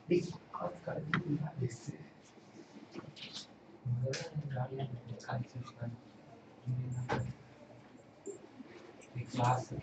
This this class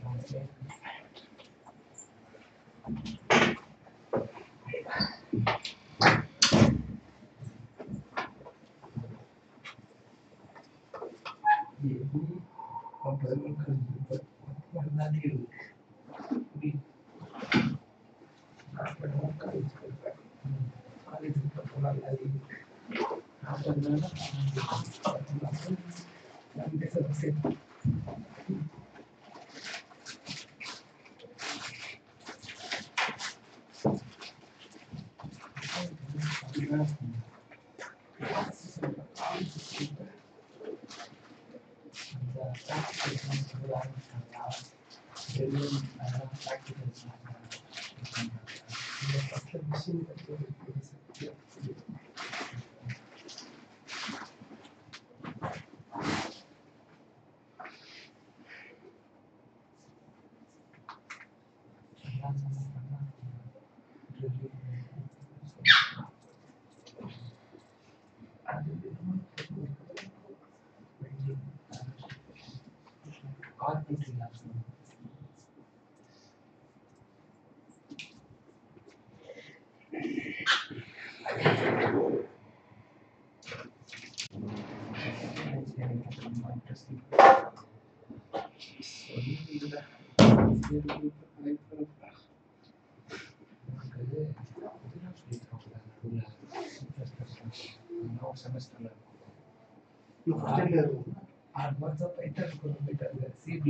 C++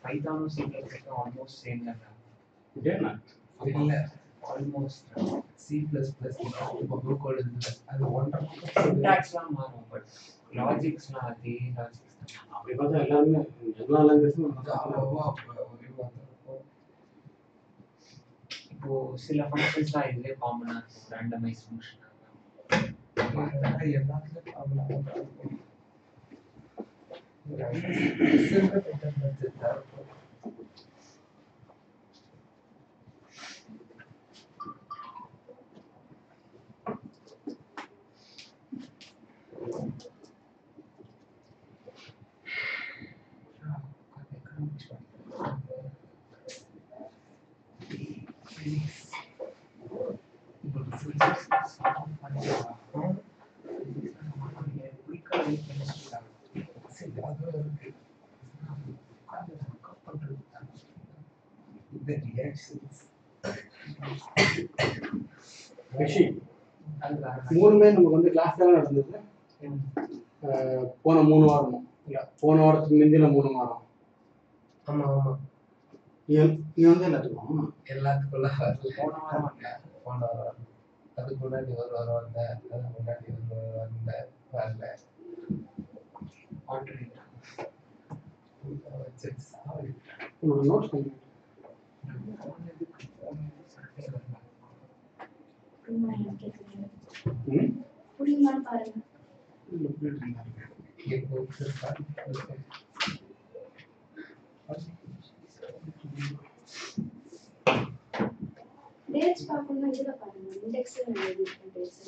Python C++ almost same almost C++ code அது ஒன்றரை syntax மாறும் but லாஜிக்ஸ்லாம் அதே logics அப்படி பார்த்தா எல்லாமே எல்லா லாங்குவேஜும் இப்போ சில ஃபங்க்ஷன்ஸ் தான் இதுவே காமனா இருக்கும் ரேண்டமைஸ் ஃபங்க்ஷன் எல்லாத்துலயும் காமனா இருக்கும் சிம்பிள் இன்டர்ஃபேஸ் இருக்கும் மூணுமே நமக்கு வந்து கிளாஸ் தான் நடந்தது போன 3 வாரமும் இல்லை போன வாரத்துக்கு முந்தின 3 வாரம் ஆமாம் ஆமாம் நீ வந்து எல்லாத்துக்குள்ள போன வாரம் இல்லை போன வாரம் அதுக்கு முன்னாடி ஒரு வாரம் வந்தேன் அதுக்கு முன்னாடி ஒரு வந்தேன் வரல உங்களோட நோட்ஸ் புரியுமான்னு பாருங்க டேட்ஸ் பார்க்கணும்னா இதுல பாருங்க இண்டெக்ஸ்ல எழுதிருக்கேன் dates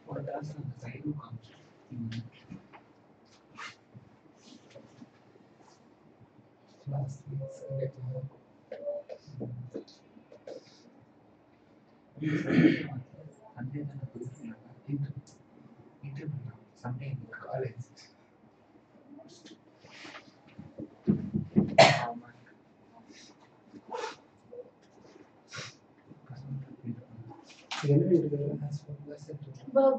what does the side comes last week Sunday Sunday நான் புதுசாக இன்டர்வியூ Sunday in college என்ன இருக்குது as well as it verb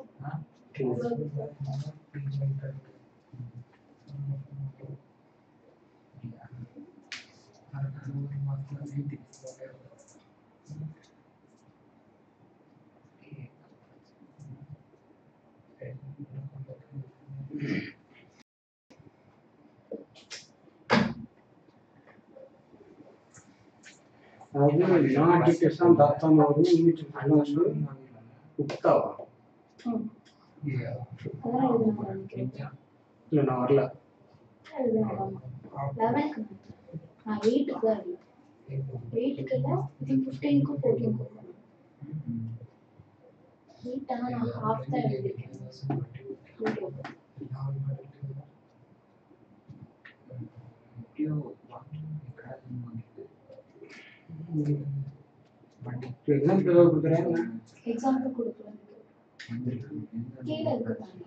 அது நான் டிஸ்கஷன் தாத்தம் ஒரு யூனிட் பண்ணாங்க உக்தாவா அதெல்லாம் எழுதணும் இல்லை நான் வரல. எழுதணும் 11க்கு நான் 8க்கு தான் இல்லை 8க்கு இல்லை இது 15க்கும் 14க்கும் 8 ஆனால் நான் ஹாஃப் தான் எழுதியிருக்கேன். எக்ஸாம்பிள் கொடுக்குறேன் கீழே இருக்குதாங்க.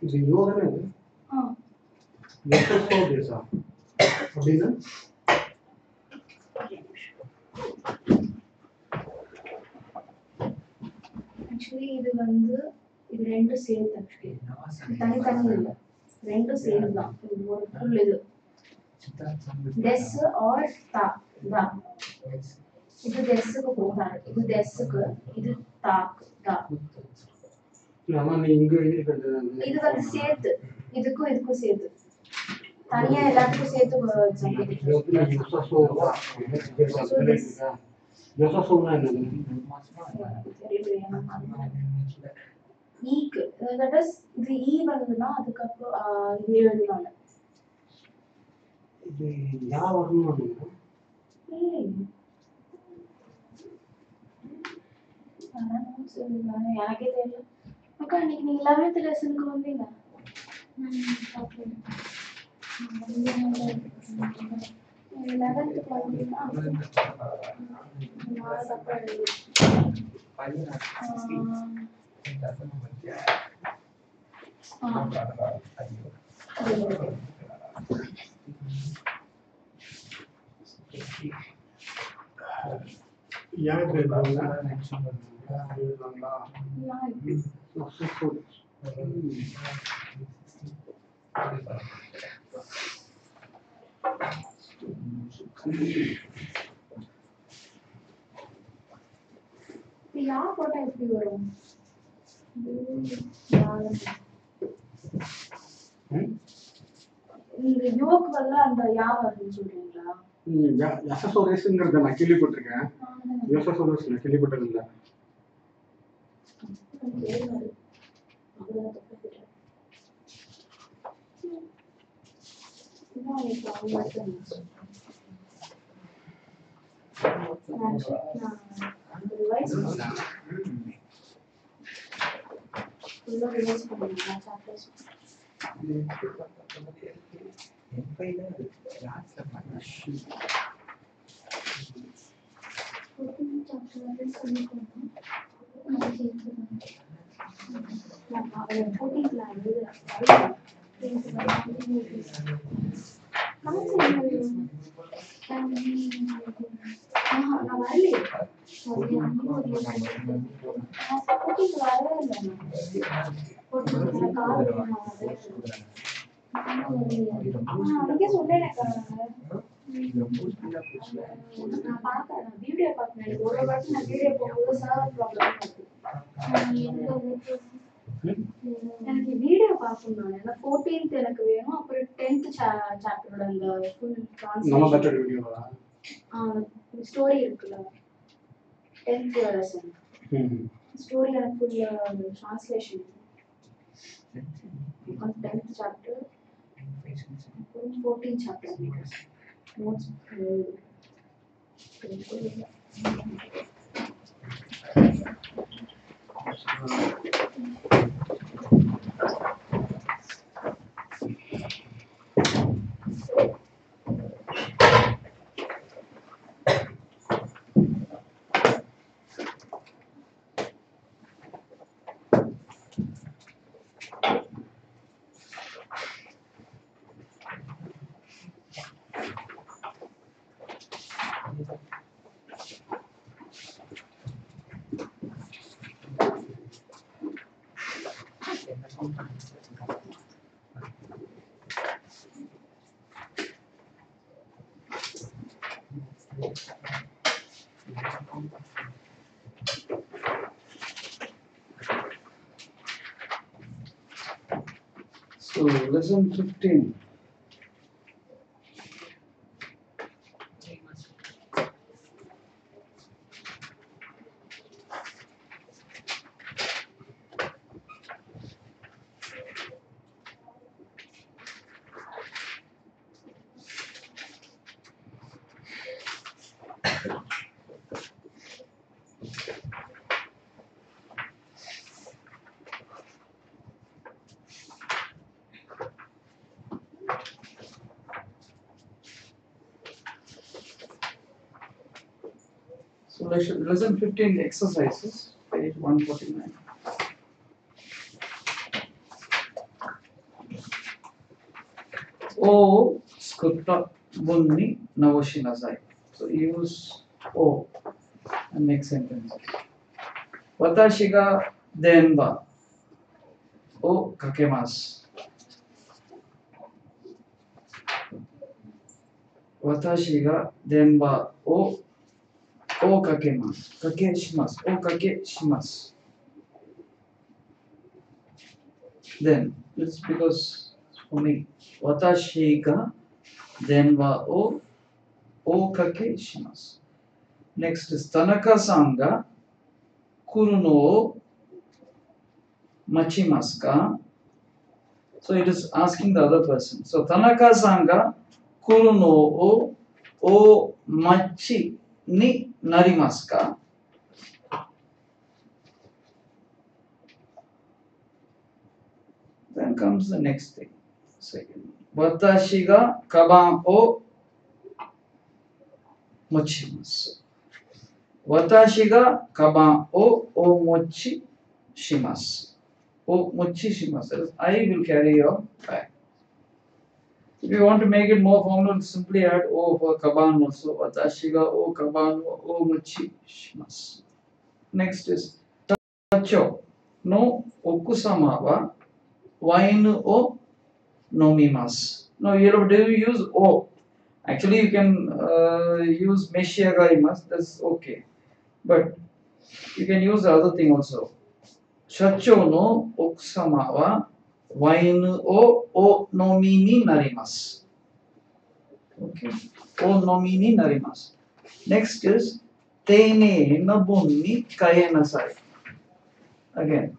இது யோ தானே இது? எஸ்எஸ்ஓ பேஸா அப்படின்னா ஆக்சுவலி இது வந்து இது ரெண்டும் சேர்த்து ஆக்சுவலி தனித்தனி இல்லை ரெண்டும் சேர்ந்து தான் இது ஒரு ஃபுல் இது டெஸ் ஆர் தா தா இது டெஸ்ஸுக்கு போகாது இது டெஸ்ஸுக்கு இது தாக்கு தா ஆமா நீ இங்க எழுதிக்கிறது இது வந்து சேர்த்து இதுக்கும் சேர்த்து தனியா எல்லாத்துக்கும் சேர்த்து யோசோனா என்னது? ஈக்கு தட் இஸ் இது ஈ வந்ததுன்னா அதுக்கப்புறம் இது எழுதுவாங்க. இது யா வரணும் எனக்கே தெரியல. அக்கா இன்னைக்கு நீங்க 11th லெசனுக்கு வந்தீங்க. யார் பேசுறாங்க? யா போட்டா எப்படி வரும்? இந்த யோக் வல்ல அந்த யா வருதுன்னு சொல்றீங்களா? எஸ்எஸ்ஓரேஸ்ங்கிறத நான் கேள்விப்பட்டிருக்கேன். யோசோரேஸ் நான் கேள்விப்பட்டது இல்லை. எனக்கு வீடியோ பார்க்கணும். 14th எனக்கு வேணும். அப்புறம் 10th சாப்டரோட அந்த ஃபுல் ட்ரான்ஸ்லேஷன் வீடியோவா? ஸ்டோரி இருக்குல்ல 10th லெசன் ஸ்டோரி எனக்கு full translation 10th chapter 14th chapter notes So lesson 15. So lesson 15 exercises, page 149. O skutta bunni nawashinazai. So use O and make sentences. Watashi ga denba o kakemasu. Watashi ga denba o kakemasu. Kake shimasu. O kake shimasu. Then it's because for me. Watashi ga denba o kake shimasu. Next is Tanaka-san ga kuru no o machimasu ka? So it is asking the other person. So Tanaka-san ga kuru no o machi ni narimasu ka? Then comes the next thing. Second. Watashi ga kaban o mochimasu. Watashi ga kaban o mochi shimasu. O mochi shimasu. I will carry your bag. If you want to make it more formal, simply add O for kaban also. Watashi ga o kaban o mochi shimasu. Next is Tacho no okusama wa wine o nomimasu. Now you have to use O. Actually, you can use meshiyagarimasu. That's okay. But you can use the other thing also. Shacho no okusama wa wine o nomi ni narimasu. Okay. O nomi ni narimasu. Next is teine na bun ni kaenasai. Again.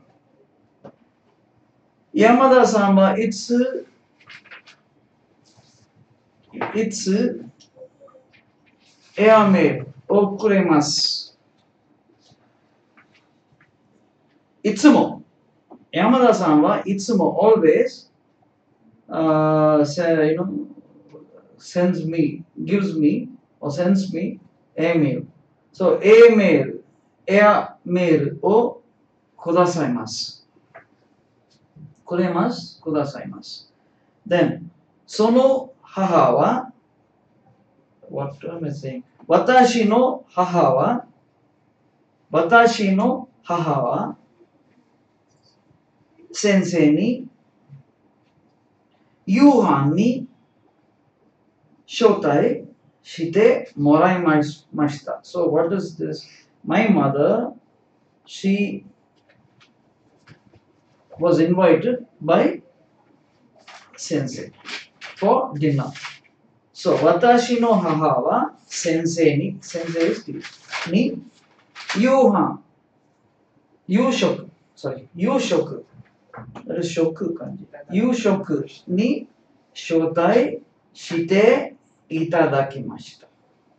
Yamada-san wa airmail o kuremasu. Itsumo. Yamada-san wa itsumo always sends me, gives me or sends me airmail. So airmail o kudasaimasu. Kudasaimasu. Then sono haha wa, what am I saying? Watashi no haha wa sensei ni yuhan ni shotai shite moraimashita. So what is this? My mother, she was invited by sensei for dinner. So watashi no haha wa sensei ni is ni yushoku. That is shoku kanji. Yushoku ni shotai shite itadakimashita.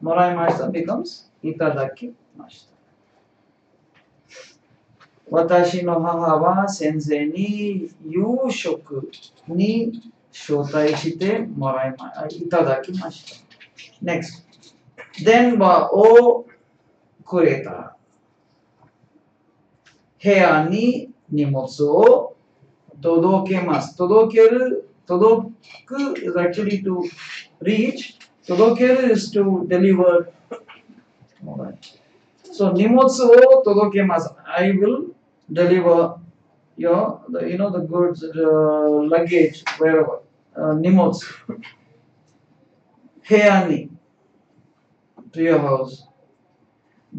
Moraimashita becomes itadakimashita. Watashi no haha wa sensei ni yushoku ni shotai shite itadakimashita. Next. Denba o kureta. 部屋に荷物を届けます。届く is actually to reach. 届ける is to deliver. Alright. So 荷物を届けます。I will deliver the goods, luggage, wherever. 荷物。部屋に to your house.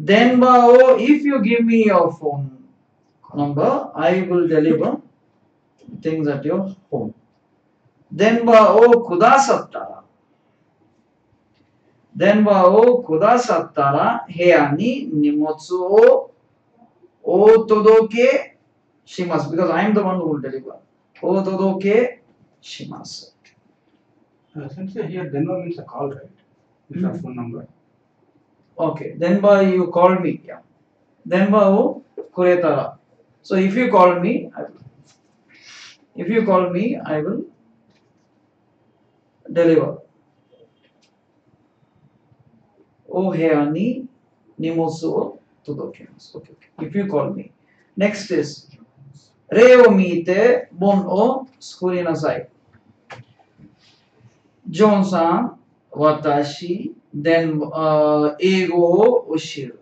電話を if you give me your phone number, I will deliver things at your home. 電話をくださったら電話をくださったら部屋に荷物をお届けします。Because I am the one who will deliver. お届けします。Essentially here, Denver means a call, right? It's a phone number. Okay. 電話 you call me. Yeah. 電話をくれたら。So if you call me, I will deliver. お部屋に荷物を届けます。Okay, okay. If you call me. Next is 例を見て文を作りなさい。ジョンさん、私、英語を教える。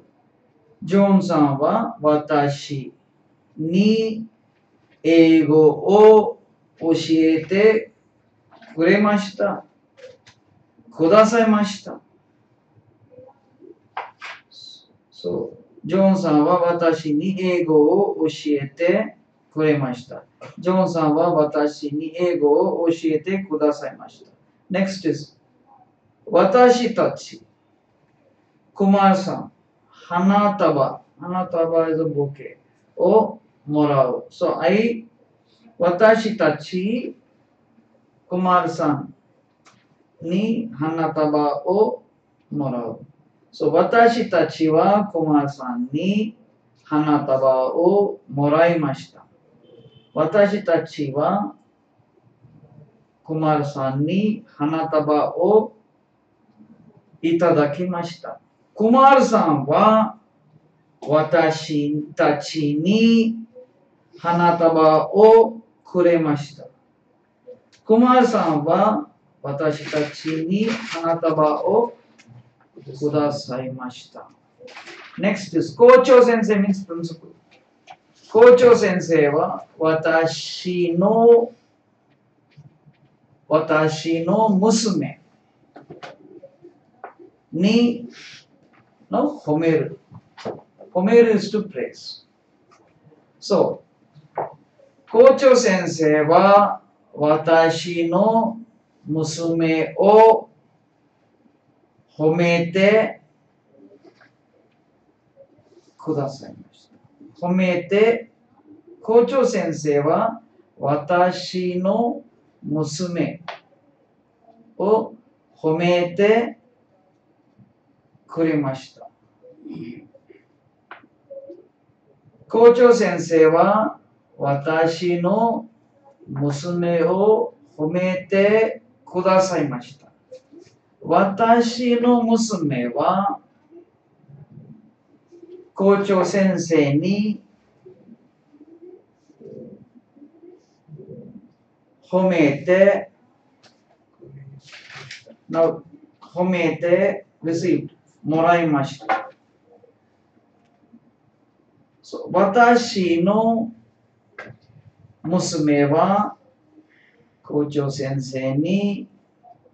ジョンさんは私に英語を教えてくれました。くださいました。そう。ジョンさんは私に英語を教えてくれました。ジョンさんは私に英語を教えてくださいました。Next is 私たち。クマさん。花束。花束 is a bouquet をもらう。So, 私たち、クマさんに花束をもらう。So, 私たちはクマさんに花束をもらいました。私たちはクマさんに花束をいただきました。クマルさんは私たちに花束をくれました。クマルさんは私たちに花束をくださいました。Next is 校長先生 means principal。校長先生は私の娘にの褒める。褒める is to praise。そう。校長先生は私の娘を褒めてくださいました。褒めて、校長先生は私の娘を褒めてくれました。校長先生は私の娘を褒めてくださいました。私の娘は校長先生に褒めて received もらいました。私の娘は校長先生に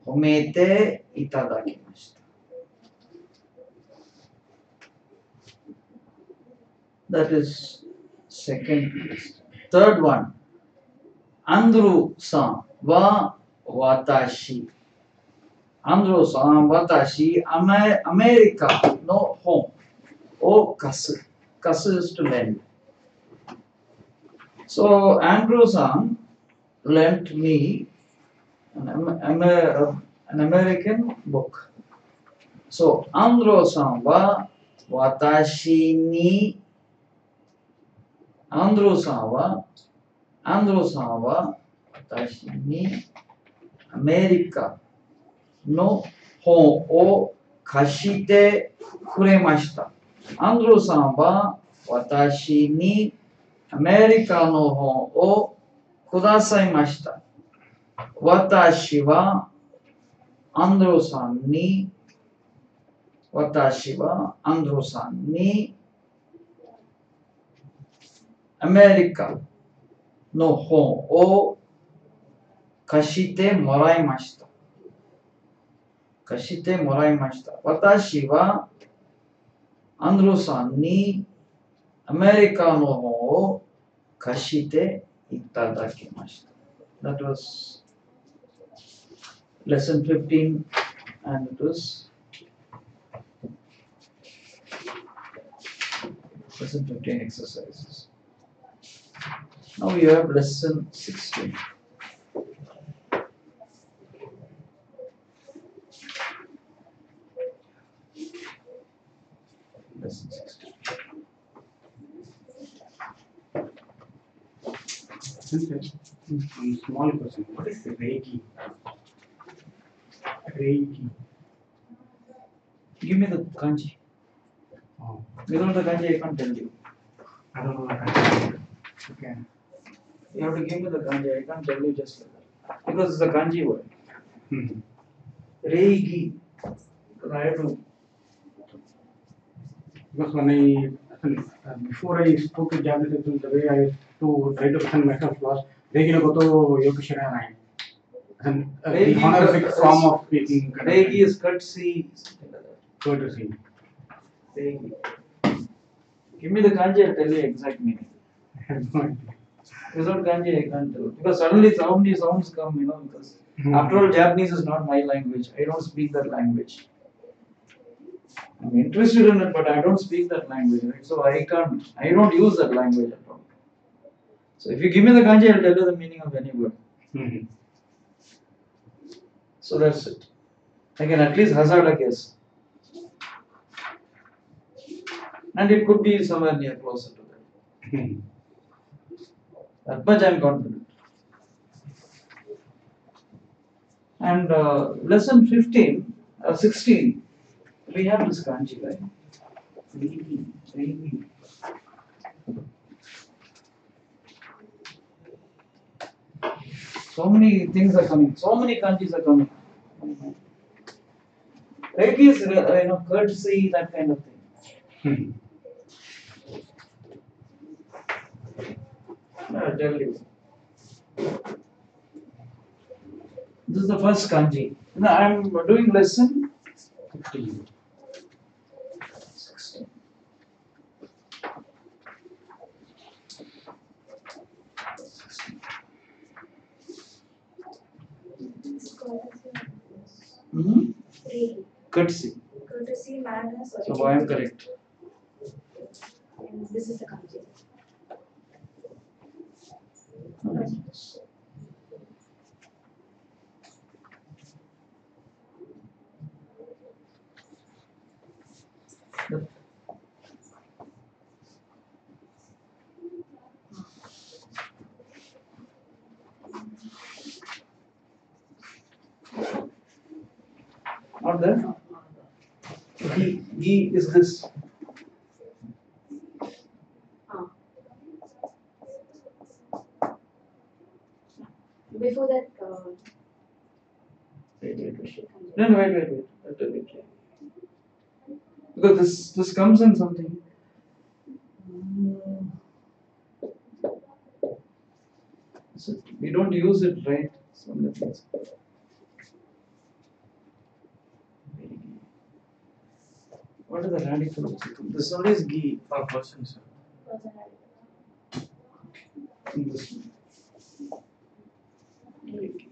褒めていただきました。That is second list. Third one. アンドルーさんは私。アンドルーさんは私、アメリカの本を貸す。貸す is to lend. So, Andrew san lent me an American book. So, Andrew san は私にアンドルーさんは私にアメリカの本を貸してくれました。アンドルーさんは私にアメリカの本をくださいました。私はアンドルーさんにアメリカの本を貸してもらいました。私は Andro-san ni Americano o kashite itadakimashita. That was lesson 15, and it was lesson 15 exercises. Now you have lesson 16. Lesson 16. One small question. What is Reiki? Reiki. Give me the kanji. Oh, Without the kanji, I can't tell you. I don't know that. Okay. You have to give me the kanji. I can't tell you just like that. Because it's a kanji word. Reiki. Because I have to. Because when before I spoke to Japanese, the way I used to try to present myself was Reiki no koto yoku shiranai. And the honorific form of speaking. Reiki is courtesy. Courtesy. Reiki. Give me the kanji, I'll tell you exact meaning. I have no idea. Without kanji, I can't tell. Because suddenly so many sounds come, because after all, Japanese is not my language. I don't speak that language. I'm interested in it, but I don't speak that language, right? So I don't use that language at all. So if you give me the kanji, I'll tell you the meaning of any word. So that's it. I can at least hazard a guess. And it could be somewhere near closer to that. That much I'm confident. And lesson 16, we have this kanji, right? Reiki. So many things are coming. So many kanjis are coming. Reiki is, courtesy, that kind of thing. I'll tell you. This is the first kanji. Now I'm doing lesson 16. Courtesy. Courtesy, manners, or So I am correct. And this is the kanji. Not there? Ghee is this. Before that, Wait. No, wait. I'll tell you. Because this comes in something. So we don't use it, right? Some of the things. What are the radicals? This one is ghee. For persons. This one. Okay.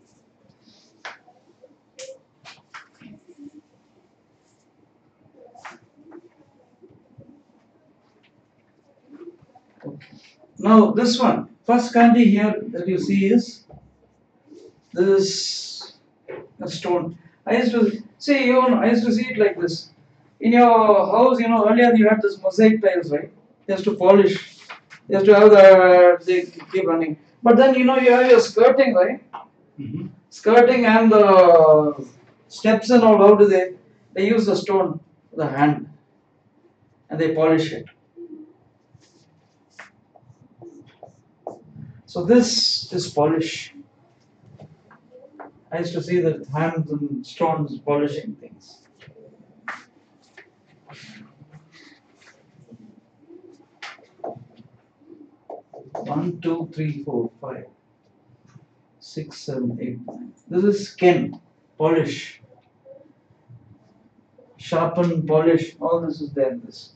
Now this one, first kanji here that you see is this a stone. I used to see it like this. In your house, earlier you had this mosaic tiles, right? You have to polish. You have to have they keep running. But then you have your skirting, right? Skirting and the steps and all. How do they use the stone, the hand, and they polish it. So this is polish. I used to see the hands and stones polishing things. One, two, three, four, 5, 6, 7, 8, 9. This is skin, polish, sharpen, polish. All this is there in this.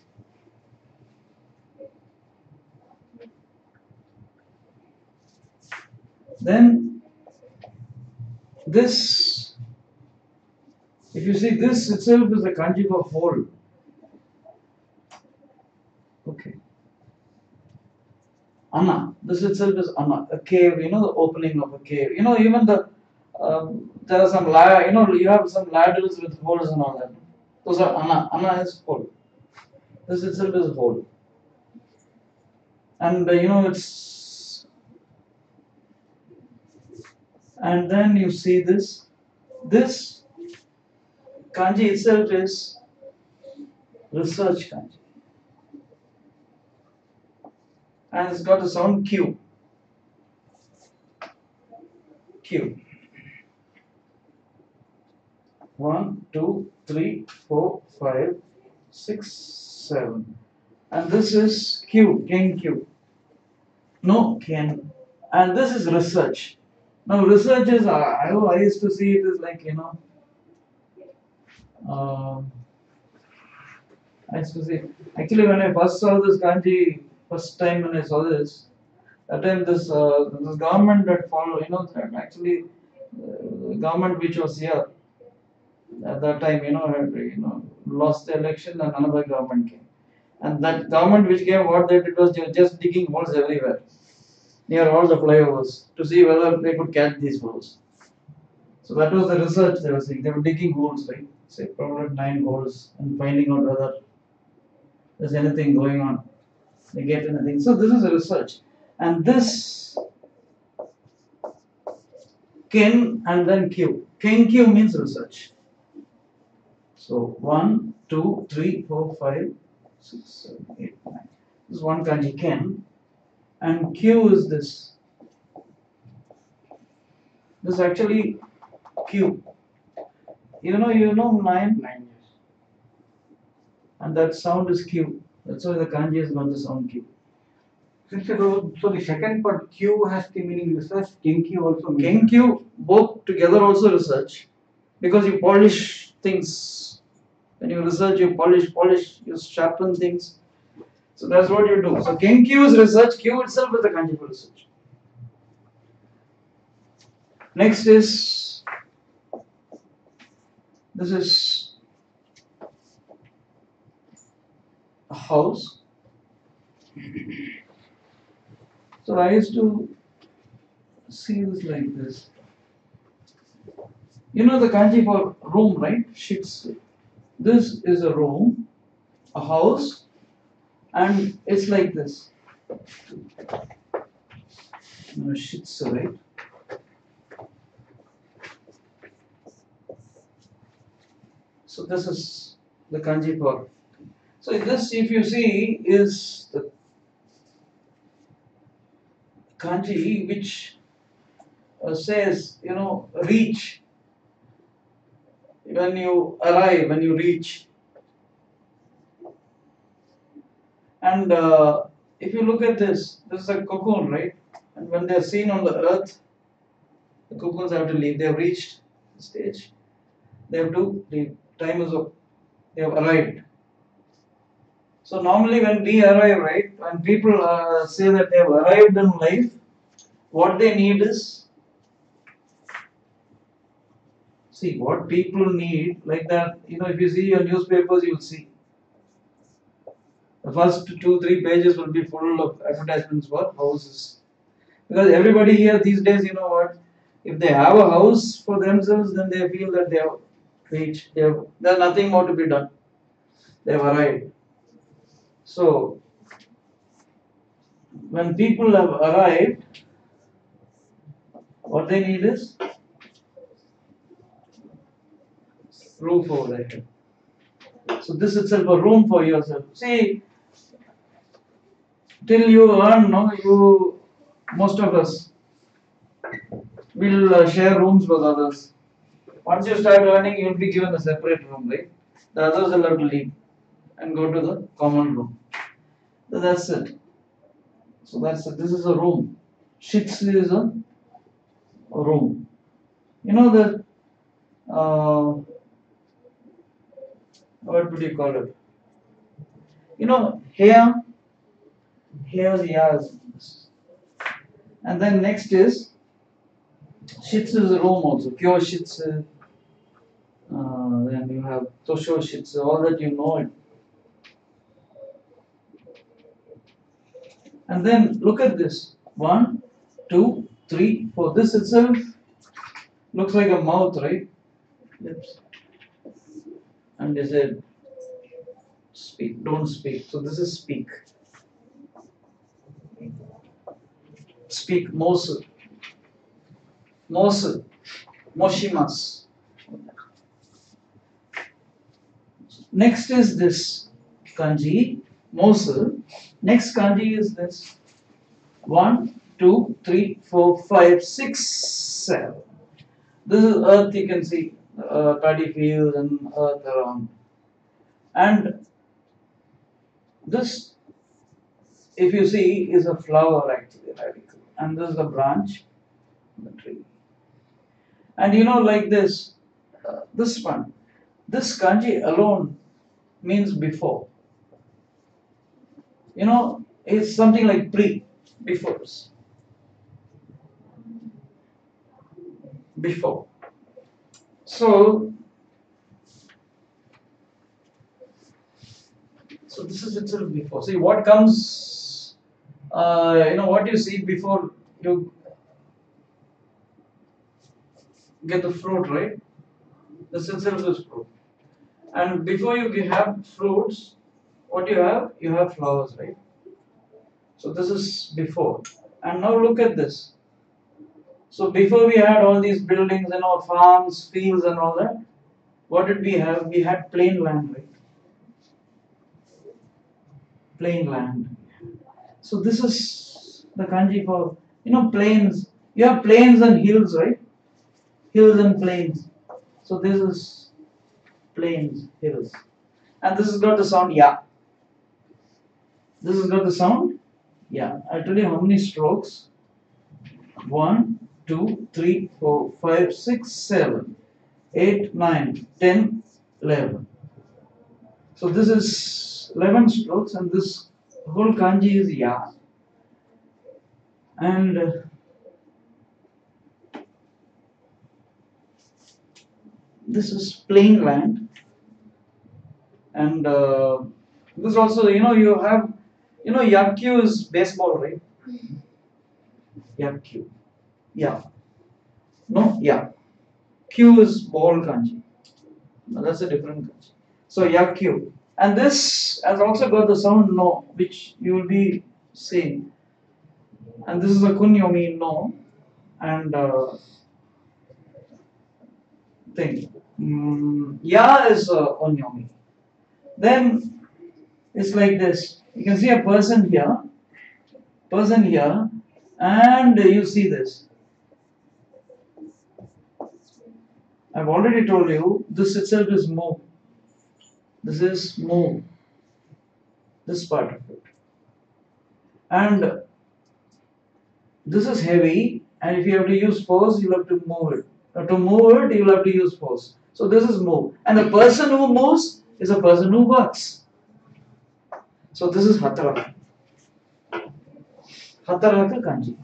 Then this, if you see, this itself is a kanji for hole. Okay. Anna. This itself is Anna, a cave. You know, the opening of a cave. You know, even the there are some you have some ladders with holes and all that. Those are Anna. Anna is hole. This itself is hole. And and then you see this. This kanji itself is research kanji. And it's got the sound Q. Q. 1, 2, 3, 4, 5, 6, 7. And this is Q, Ken Q. No, Ken. And this is research. Now, research is, I used to see it as like, I used to see. Actually, when I first saw this kanji, first time when I saw this, that time this government that followed, that actually government which was here at that time, had, lost the election and another government came. And that government which came, what they did was they were just digging holes everywhere, near all the flyovers, to see whether they could catch these holes. So that was the research they were saying. They were digging holes, right? Say probably 9 holes and finding out whether there's anything going on. They get anything. So this is a research. And this Ken and then Q. Ken Q means research. So 1, 2, 3, 4, 5, 6, 7, 8, 9. This is one kanji Ken. And Q is this. This is actually Q. You know 9? 9 years. And that sound is Q. That's why the kanji has got the sound Q. So the second part Q has the meaning research. Q also means. Ken Q both together also research, because you polish things. When you research, you polish, you sharpen things. So that's what you do. So Ken Q is research. Q itself is the kanji for research. Next is, this is a house. So I used to see this like this. You know the kanji for room, right? Shits. This is a room, a house, and it's like this. Shits, right? So this is the kanji for. So this, if you see, is the kanji which says, reach. When you arrive, when you reach. And if you look at this is a cocoon, right? And when they are seen on the earth, the cocoons have to leave. They have reached the stage. They have to leave. Time is up. They have arrived. So normally when we arrive, right, when people say that they have arrived in life, what they need is, see, what people need, like that, if you see your newspapers, you will see. The first 2-3 pages will be full of advertisements for houses. Because everybody here these days, if they have a house for themselves, then they feel that they have reached, there's nothing more to be done. They have arrived. So, when people have arrived, what they need is roof over their head. So this itself a room for yourself. See, till you earn, most of us will share rooms with others. Once you start earning, you will be given a separate room, right? The others will have to leave and go to the common room. So that's it. So that's it. This is a room. Shitsu is a room. You know that, what would you call it? Here's yas. And then next is Shitsu is a room also. Kyoshitsu. Then you have Tosho Shitsu. All that you know it. And then look at this. 1, 2, 3, 4. This itself looks like a mouth, right? Lips. And they said, speak, don't speak. So this is speak. Speak, mosu. Mosu. Moshimasu. Next is this kanji, mosu. Next kanji is this. 1, 2, 3, 4, 5, 6, 7. This is earth, you can see paddy fields and earth around. And this, if you see, is a flower actually, radical. And this is the branch of the tree. And you know, like this, this one, this kanji alone means before. You know, it's something like pre, before. Before. So this is itself before. See what comes, what you see before you get the fruit, right? This itself is fruit. And before you have fruits, what you have? You have flowers, right? So this is before. And now look at this. So before we had all these buildings, farms, fields and all that, what did we have? We had plain land, right? Plain land. So this is the kanji for, plains. You have plains and hills, right? Hills and plains. So this is plains, hills. And this has got the sound ya. This has got the sound ya. I'll tell you how many strokes. 1, 2, 3, 4, 5, 6, 7, 8, 9, 10, 11. So this is 11 strokes and this whole kanji is ya. And this is plain land. And this also, you have, yakyu is baseball, right? Yakyu. Yeah. No, yeah. Q is ball kanji. No, that's a different kanji. So yakyu. And this has also got the sound no, which you will be seeing. And this is a kunyomi no. And thing. Ya is onyomi. Then it's like this. You can see a person here, and you see this. I've already told you this itself is mo. This is mo. This part of it. And this is heavy, and if you have to use force, you'll have to move it. To move it, you'll have to use force. So this is move. And the person who moves is a person who works. So this is hatara. Hatara kanji.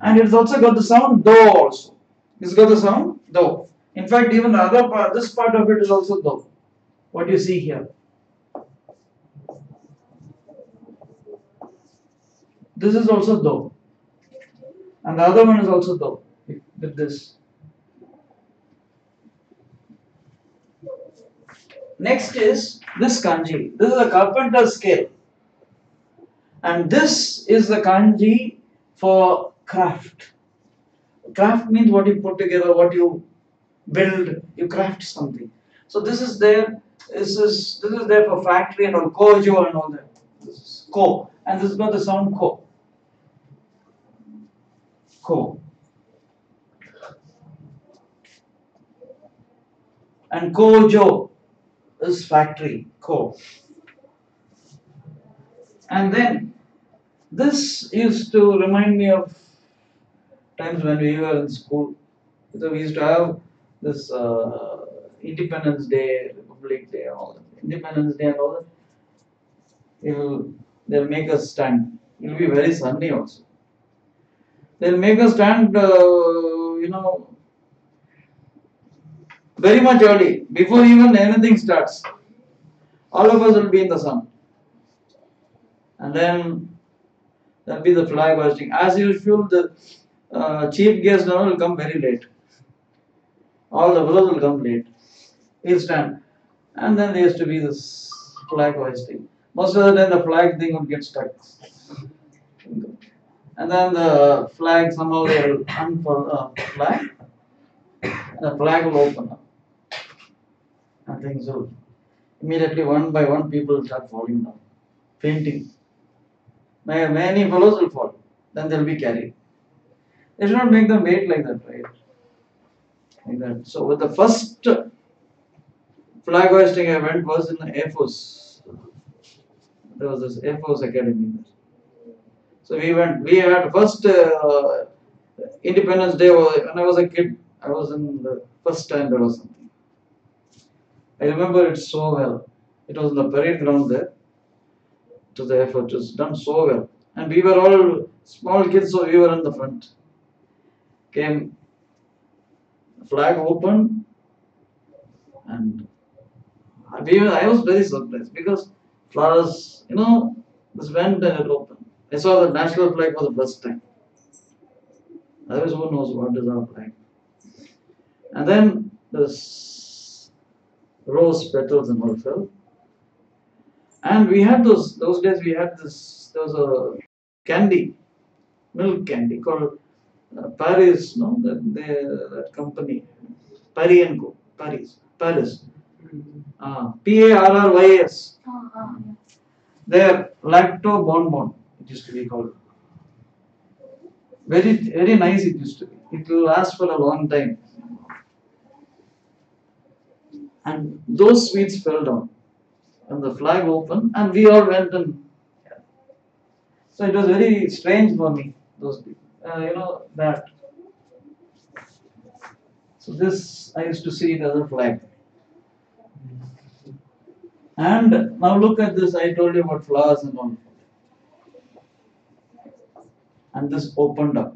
And it's also got the sound do also. It's got the sound do. In fact, even the other part, this part of it is also do. What you see here. This is also do. And the other one is also do. With this. Next is this kanji. This is a carpenter's scale. And this is the kanji for craft. Craft means what you put together, what you build, you craft something. So this is there. This is there for factory and all, kojo and all that. This is ko, and this is got the sound ko. Ko. And kojo is factory, ko. And then this used to remind me of times when we were in school. So we used to have this Independence Day, Republic Day, all that. Independence Day and all that. They'll make us stand. It will be very sunny also. They'll make us stand, very much early, before even anything starts. All of us will be in the sun. And then there'll be the flag hoisting. As usual, the chief guest now will come very late. All the fellows will come late. He'll stand. And then there used to be this flag hoisting. Most of the time the flag thing would get stuck. And then the flag, somehow they will unfurl the flag. And the flag will open up. And things will immediately, one by one, people will start falling down, fainting. Many fellows will fall. Then they'll be carried. They should not make them wait like that, right? Like that. So with the first flag hoisting event was in the Air Force. There was this Air Force Academy. So we went. We had first Independence Day. When I was a kid, I was in the first standard or something. I remember it so well. It was in the parade ground there. To the effort, it was done so well. And we were all small kids, so we were in the front. Came, flag opened, and I was very surprised because flowers, this went and it opened. I saw the national flag for the first time. Otherwise, who knows what is our flag? And then this rose petals and all fell. And we had those days we had this, there was a candy, milk candy called Paris, no? That company, Paris and Co. Paris. Parrys. Their lacto bonbon, it used to be called. Very, very nice it used to be. It will last for a long time. And those sweets fell down. And the flag opened, and we all went and. So it was very strange for me, those people. That. So this, I used to see it as a flag. And now look at this, I told you about flowers and all. And this opened up.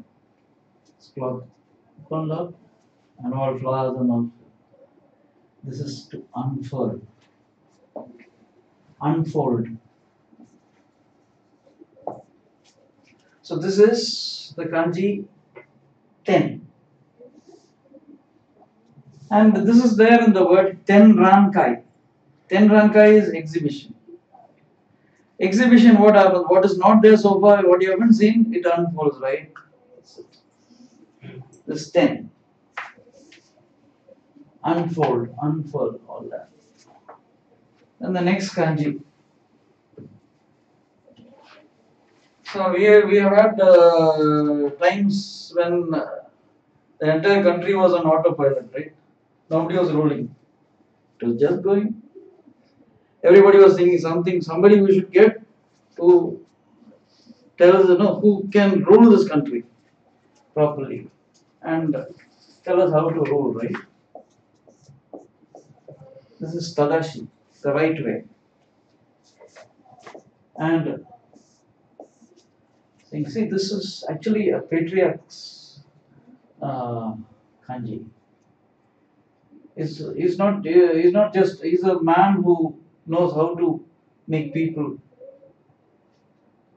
This cloth opened up, and all flowers and all. This is to unfurl. Unfold. So this is the kanji 10. And this is there in the word ten rankai. Ten rankai is exhibition. Exhibition, what happens? What is not there so far, what you haven't seen, it unfolds, right? This 10. Unfold, unfurl, all that. Then the next kanji. So we have had times when the entire country was on autopilot, right? Nobody was ruling. It was just going. Everybody was thinking somebody we should get to tell us, who can rule this country properly and tell us how to rule, right? This is Tadashi, the right way. And see, this is actually a patriarch's kanji. He's a man who knows how to make people,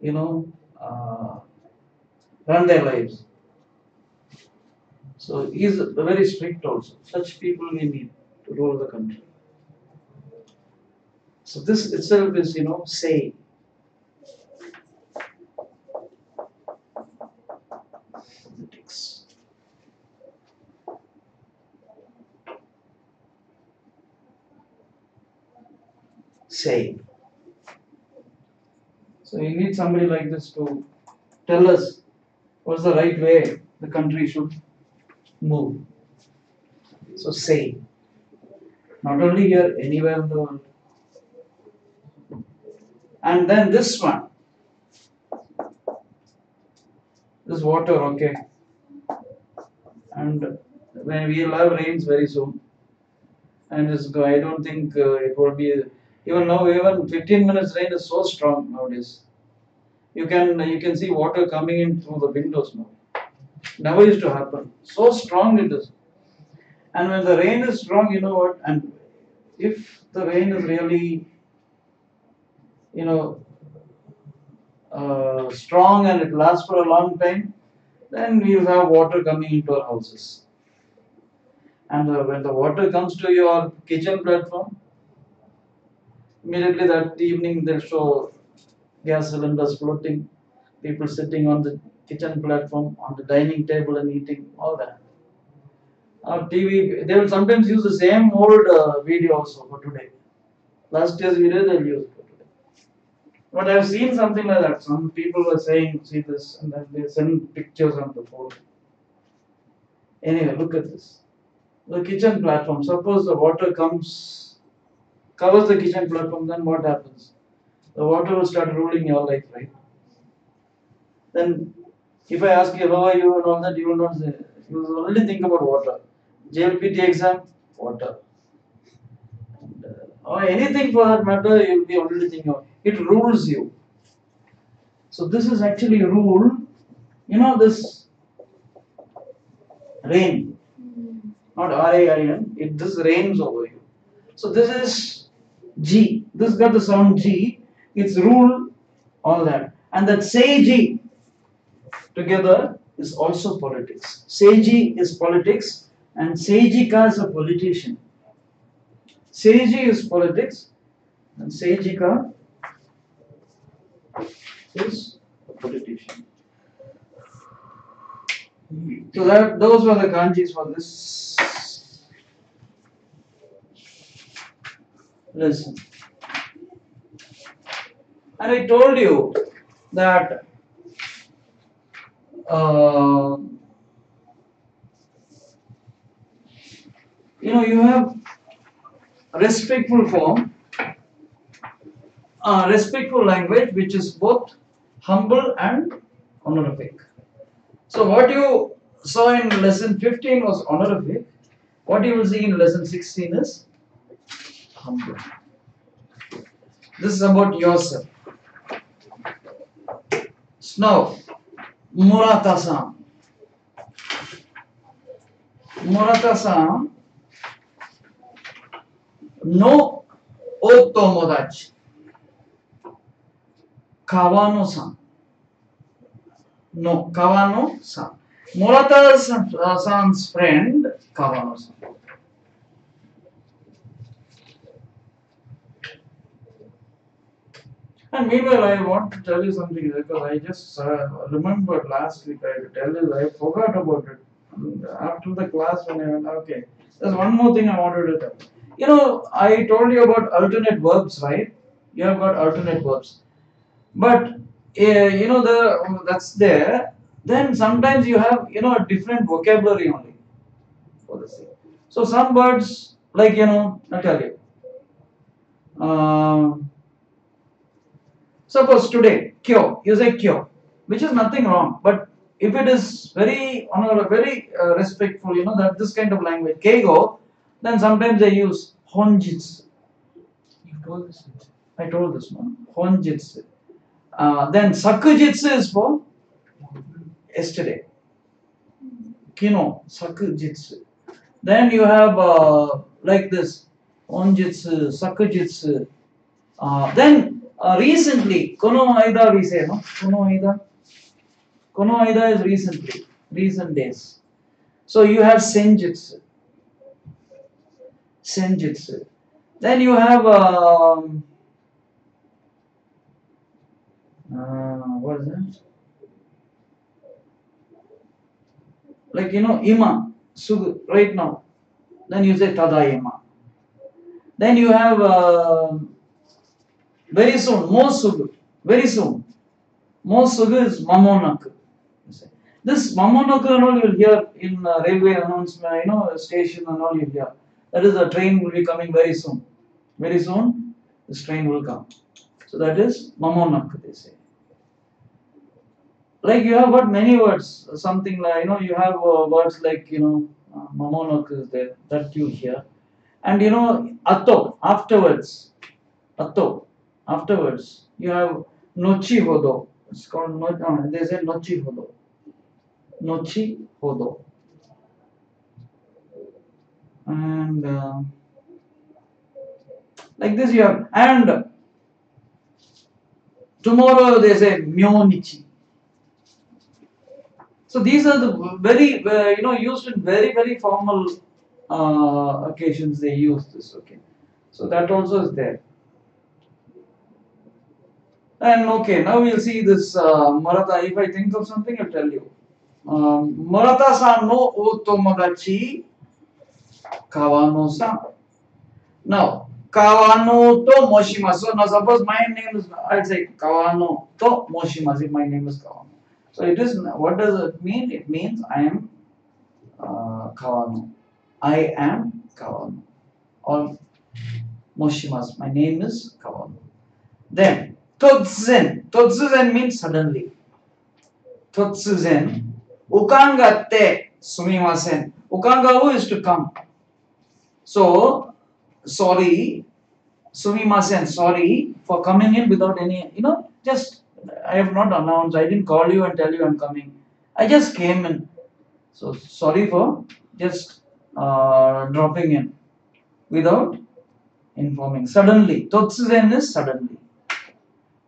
run their lives. So he's very strict also. Such people we need to rule the country. So this itself is, say. Say. So you need somebody like this to tell us what's the right way the country should move. So say. Not only here, anywhere in the world. And then this one. This water, okay. And when we'll have rains very soon. And I don't think it will be. Even now, 15 minutes rain is so strong nowadays. You can see water coming in through the windows now. Never used to happen. So strong it is. And when the rain is strong, you know what? And if the rain is really, you know, strong and it lasts for a long time, then you have water coming into our houses. And when the water comes to your kitchen platform, immediately that evening they'll show gas cylinders floating, people sitting on the kitchen platform, on the dining table and eating, all that. TV, they will sometimes use the same old video also for today. Last year's video they'll use for today. But I've seen something like that. Some people were saying, see this, and then they send pictures on the phone. Anyway, look at this. The kitchen platform. Suppose the water comes, covers the kitchen platform, then what happens? The water will start ruling your life, right? Then, if I ask you how are you and all that, you will not say. You will only think about water. JLPT exam, water. Or anything for that matter, you will be only thinking of. It rules you. So this is actually rule. You know this rain, not RAIN. This rains over you. So this is G. This got the sound G. It's rule all that, and that say G together is also politics. Seiji is politics and Seijika is a politician. Seiji is politics and Seijika is a politician. So those were the kanjis for this lesson. And I told you that you have respectful form, respectful language, which is both humble and honorific. So what you saw in lesson 15 was honorific. What you will see in lesson 16 is humble. This is about yourself. Now, Murata-san. Murata-san no otomodachi. Kawano-san. No, Kawano-san. Murata-san's friend, Kawano-san. And meanwhile, I want to tell you something because I just remembered last week. I tell you, I forgot about it. And after the class, when I went, okay, there's one more thing I wanted to tell. You know, I told you about alternate verbs, right? You have got alternate verbs, but that's there. Then sometimes you have a different vocabulary only for the same. So some words, like I tell you. Suppose today, kyo, you say kyo, which is nothing wrong. But if it is very respectful, that this kind of language, keigo, then sometimes they use honjitsu. You told this. I told this one. Honjitsu. Then sakujitsu is for yesterday. Kino, sakujitsu. Then you have like this, honjitsu, sakujitsu. Then recently, kono aida we say, no? Kono aida. Kono aida is recently, recent days. So you have senjutsu. Senjutsu. Then you have what is that? Like ima, sugu, right now. Then you say tadaima. Then you have very soon, mosugu, very soon. Mosugu is mamonaku. This mamonaku and all you'll hear in railway announcement, station and all you'll hear. That is, the train will be coming very soon. Very soon, this train will come. So that is mamonaku, they say. Like you have got many words, something like, you have words like, mamonaku is there, that you hear. And ato, afterwards. Ato, afterwards. You have nochi hodo. It's called, they say nochi hodo. nochi hodo. And like this you have, and tomorrow they say myonichi. So these are the very used in very formal occasions. They use this. Okay, so that also is there. And okay, now we'll see this Maratha. If I think of something, I'll tell you. Maratha-san no o tomodachi Kawano-san. Now, Kawano to Moshimasu. So now suppose my name is, I'll say Kawano to Moshimasu if my name is Kawano. So it is, what does it mean? It means I am Kawano. I am Kawano. Or Moshimasu. My name is Kawano. Then, Totsuzen. Totsuzen means suddenly. Totsuzen. Ukangate sumimasen. Ukangaru is to come. So, sorry, sumimasen, sorry for coming in without any, just, I have not announced, I didn't call you and tell you I'm coming. I just came in. So, sorry for just dropping in without informing. Suddenly, totsuzen is suddenly.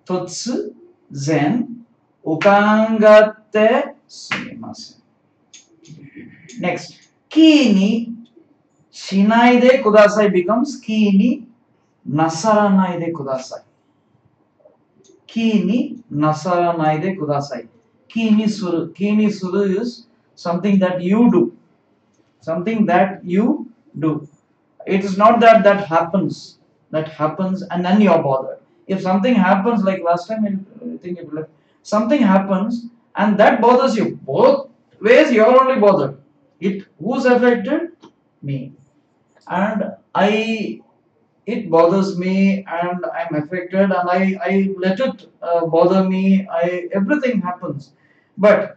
Totsuzen, ukangate sumimasen. Next, ki ni shinai de kudasai becomes ki ni nasaranai de kudasai. Ki ni nasaranai de kudasai. Ki ni suru. Ki ni suru is something that you do. Something that you do. It is not that that happens. That happens and then you are bothered. If something happens, like last time, I think it left, something happens and that bothers you. Both ways you are only bothered. Who's affected? Me. And it bothers me and I'm affected and I let it bother me. Everything happens. But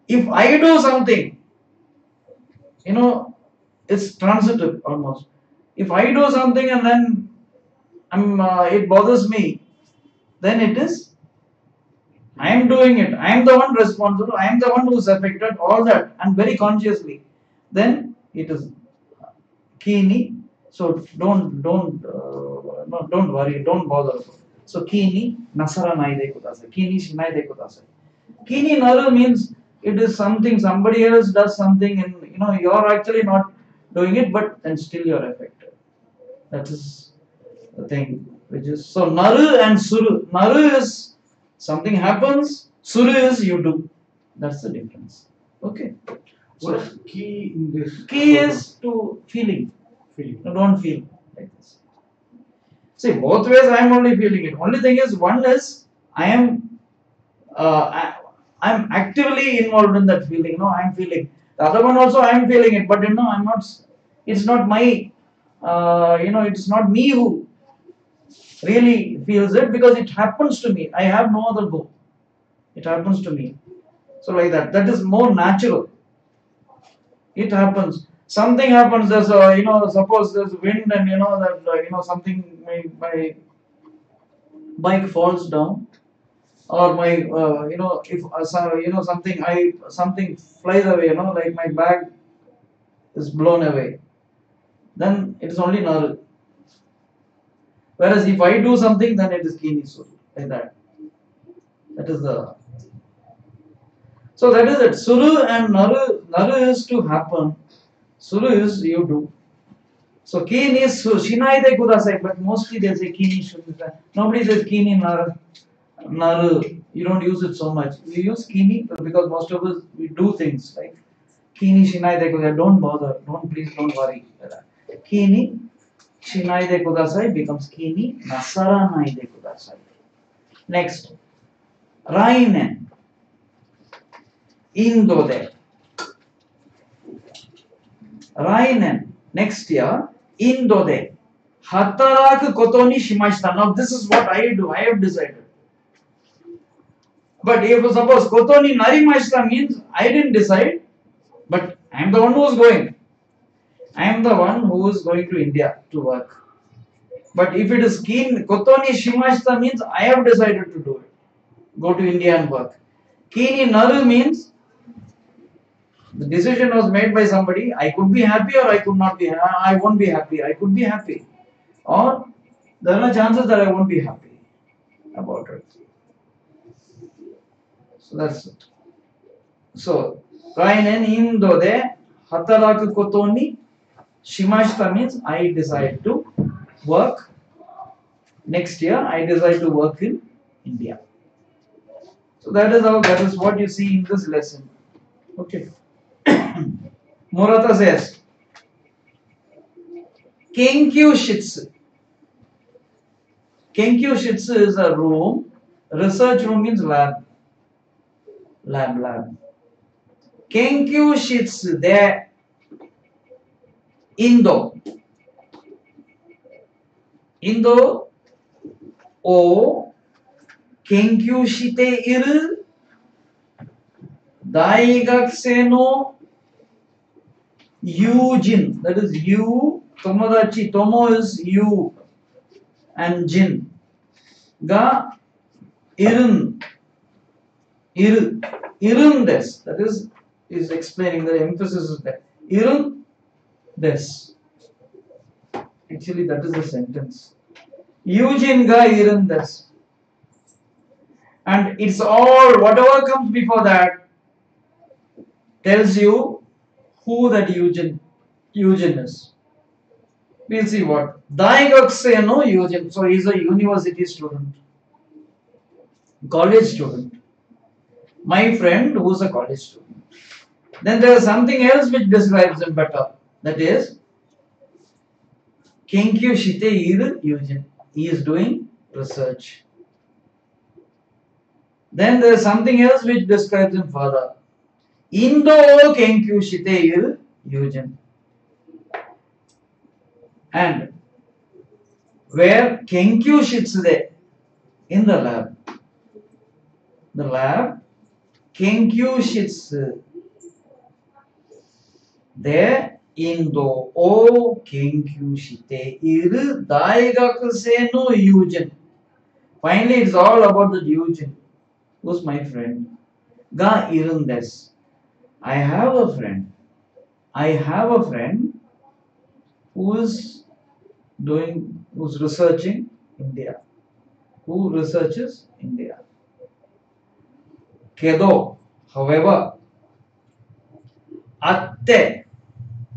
if I do something, it's transitive almost. If I do something and then it bothers me, then it is, I am doing it. I am the one responsible. I am the one who is affected. All that, and very consciously. Then it is kini. So don't worry. Don't bother. So kini nasaranai de kudasai. Kini shinai de kudasai. Kini naru means it is something somebody else does something and you are actually not doing it, but then still you are affected. That is the thing. Which is so naru and suru. Naru is something happens. Suru is you do. That's the difference. Okay. What is key in this? Key is to feeling. Don't feel like this. See, both ways I am only feeling it. Only thing is, one is I am I'm actively involved in that feeling. I am feeling. The other one also I am feeling it, but I'm not. It's not my. It's not me who really feels it because it happens to me. I have no other go. It happens to me. So like that. That is more natural. It happens. Something happens. There's suppose there's wind and that something my bike falls down, or my if something flies away. Like my bag is blown away. Then it is only naru. Whereas if I do something, then it is kini suru. Like that. That is the. So that is it. Suru and naru. Naru is to happen. Suru is you do. So kini is shinai de kudasai, but mostly they say kini shunai. Nobody says kini naru. You don't use it so much. We use kini because most of us we do things like kini shinai de kudasai. Don't bother. Please don't worry. Kini shinai de kudasai becomes kini nasaranai de kudasai. Next, rainen. Indo de. Rainen. Next year, Indo de. Hataraku koto ni shimashita. Now this is what I do. I have decided. But if suppose koto ni narimashita means I didn't decide, but I am the one who is going. I am the one who is going to India to work. But if it is koto ni shimashita means I have decided to do it. Go to India and work. Kini naru means The decision was made by somebody. I could be happy or I could not be. I won't be happy. I could be happy, or there are chances that I won't be happy about it. So that's it. So, Rainen Indo de Hataraku koto ni shimashita means I decide to work. Next year, I decide to work in India. So that is what you see in this lesson. Okay. Murata says, Kenkyu Shitsu. Kenkyu Shitsu is a room. Research room means lab. Lab. Kenkyu Shitsu de Indo o Kenkyu shite iru Daigakusei no Yujin. That is you, Tomodachi. Tomo is you and Jin. Ga irun des. That is explaining, the emphasis is there. Irun des. Actually, that is the sentence. Yujin ga irun des. And it's all, whatever comes before that tells you who that Yujin is. We'll see what. Daigakusei no Yujin. So he's a university student, college student. My friend who's a college student. Then there is something else which describes him better. That is, Kenkyu shite iru Yujin. He is doing research. Then there is something else which describes him further. Indo Kenkyu shite iru Yujin. And where Kenkyu shitsude, in the lab. The lab, Kenkyu shitsu de Indo o Kenkyu shite iru Daigakusei no Yujin. Finally, it's all about the Yujin. Who's my friend? Ga irun des. I have a friend who's researching India. Who researches India. Kedo, however, atte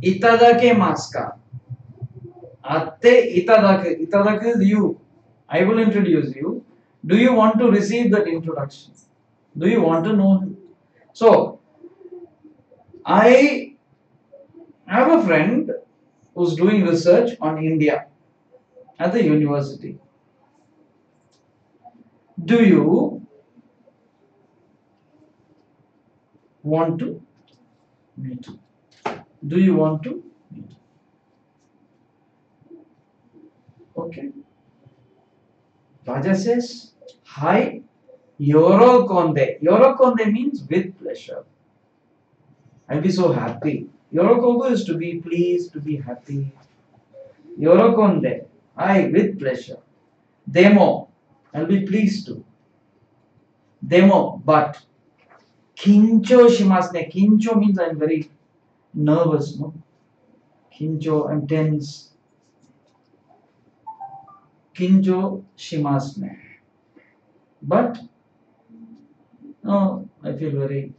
itadakemasu ka? Atte itadaku. Itadaku is you. I will introduce you. Do you want to receive that introduction? Do you want to know him? So, I have a friend who's doing research on India at the university. Do you want to meet him? Do you want to meet him? Okay. Raja says, hi, yorokonde. Yorokonde means with pleasure. I'll be so happy. Yorokobu is to be pleased, to be happy. Yorokonde, I with pleasure. Demo, I'll be pleased to. Demo, but. Kincho shimasu ne. Kincho means I'm very nervous, no? Kincho, I'm tense. Kincho shimasu ne. But, no, I feel very,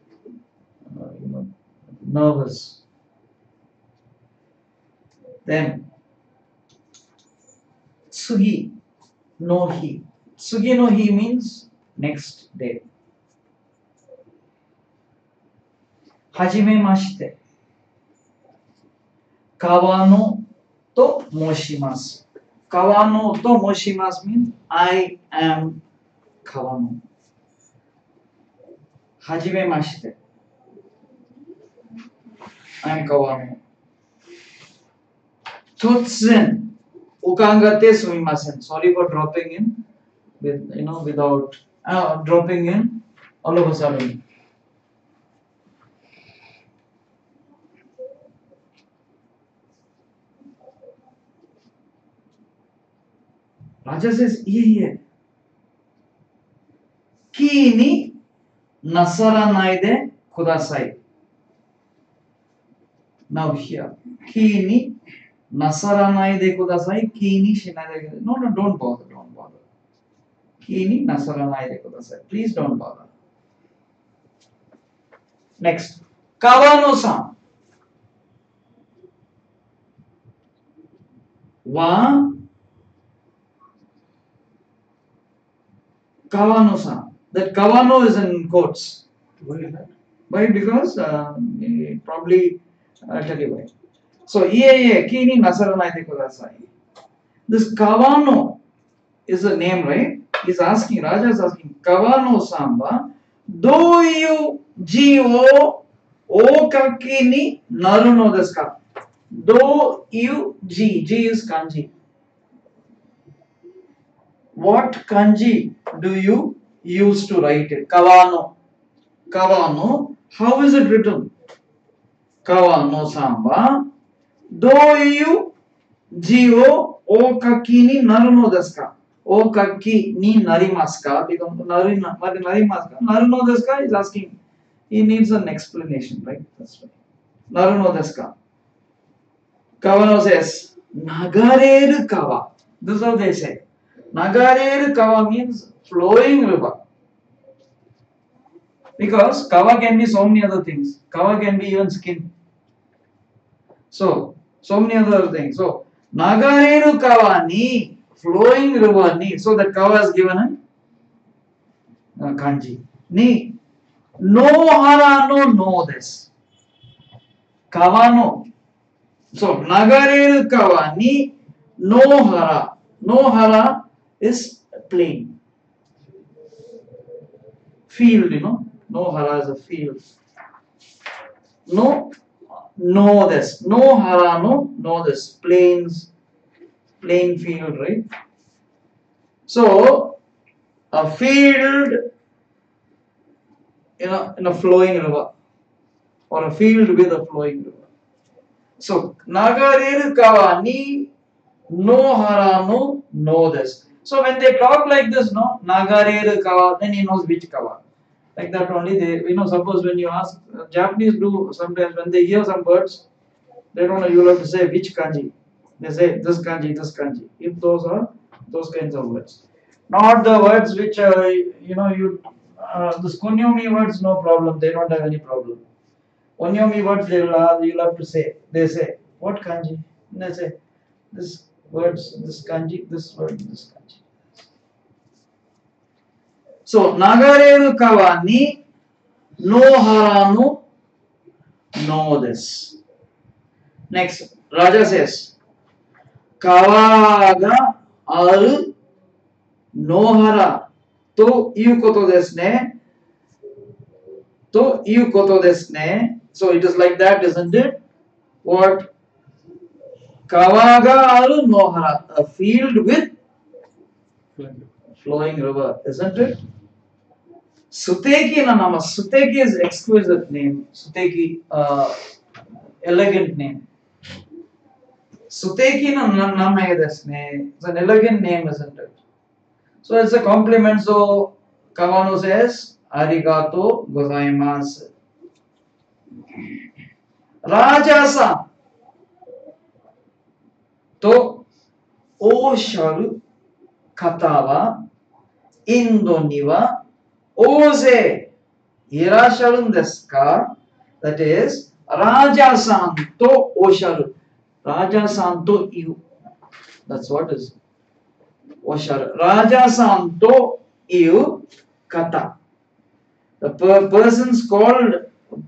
nervous. Then, Tsugi no hi. Tsugi no hi means next day. Hajimemashite. Kawano to moshimasu. Kawano to moshimasu means I am Kawano. Hajimemashite. I am Kawano. Totsuzen. Ukangate sumimasen. Sorry for dropping in without dropping in all of a sudden. Raja says, yeah. Ki ni nasaranai de kudasai. Now here, ki ni nasaranai de kudasai, ki ni shinai de kudasai. No, no, don't bother, don't bother. Ki ni nasaranai de kudasai. Please don't bother. Next, Kawano-san wa Kawano-san. That Kawano is in quotes. Why is that? Why? Because probably I'll tell you why. So kini nasaranai kudasai. This Kawano is a name, right? He's asking, Raja is asking, Kawano samba, do you ji o okaki ni naru no desu ka? Do you ji is kanji. What kanji do you use to write it? Kawano. Kawano. How is it written? Kawano samba, do you ji o okaki ni naru no desu ka? Okaki ni narimasu ka? Because narimasu ka? Naru no desu ka is asking. He needs an explanation, right? That's right. Naru no desu ka? Kawano says, Nagareru kawa. This is how they say. Nagareru kawa means flowing river. Because kawa can be so many other things. Kawa can be even skin. So many other things. So, Nagareru kawa ni, flowing river ni. So that kawa is given a kanji. Ni, no hara no desu. Kawa no. So, Nagareru kawa ni no hara. No hara is plain. Field, you know. No hara is a field. No desu. No hara no desu. Plain field, right? So, a field in a flowing river. Or a field with a flowing river. So, Nagareru kawa ni no hara no desu. So when they talk like this, no, Nagareru kawa, then he knows which kawa. Like that only they, suppose when you ask, Japanese do sometimes when they hear some words, they don't know, you'll have to say which kanji. They say this kanji, this kanji. If those are those kinds of words. Not the words which, the kunyomi words, no problem, they don't have any problem. Onyomi words, you'll have to say, they say, what kanji? And they say, this words, this kanji, this word, this kanji. So, Nagareru kawa ni no hara no desu. Next, Raja says, Kawa ga aru no hara to iu koto desu ne. To iu koto desu ne. So, it is like that, isn't it? What? Kawa ga aru no hara. A field with flowing river, isn't it? Suteki na nama. Suteki is exquisite name. Suteki, elegant name. Suteki na nama desu ne. It's an elegant name, isn't it? So it's a compliment. So Kawano says, Arigato gozaimasu. Raja-san to osharu kata wa Indo ni wa oze irasharun desu ka? That is, Raja-san to osharu. Raja-san to iu. That's what is osharu. Raja-san to iu kata. The persons called,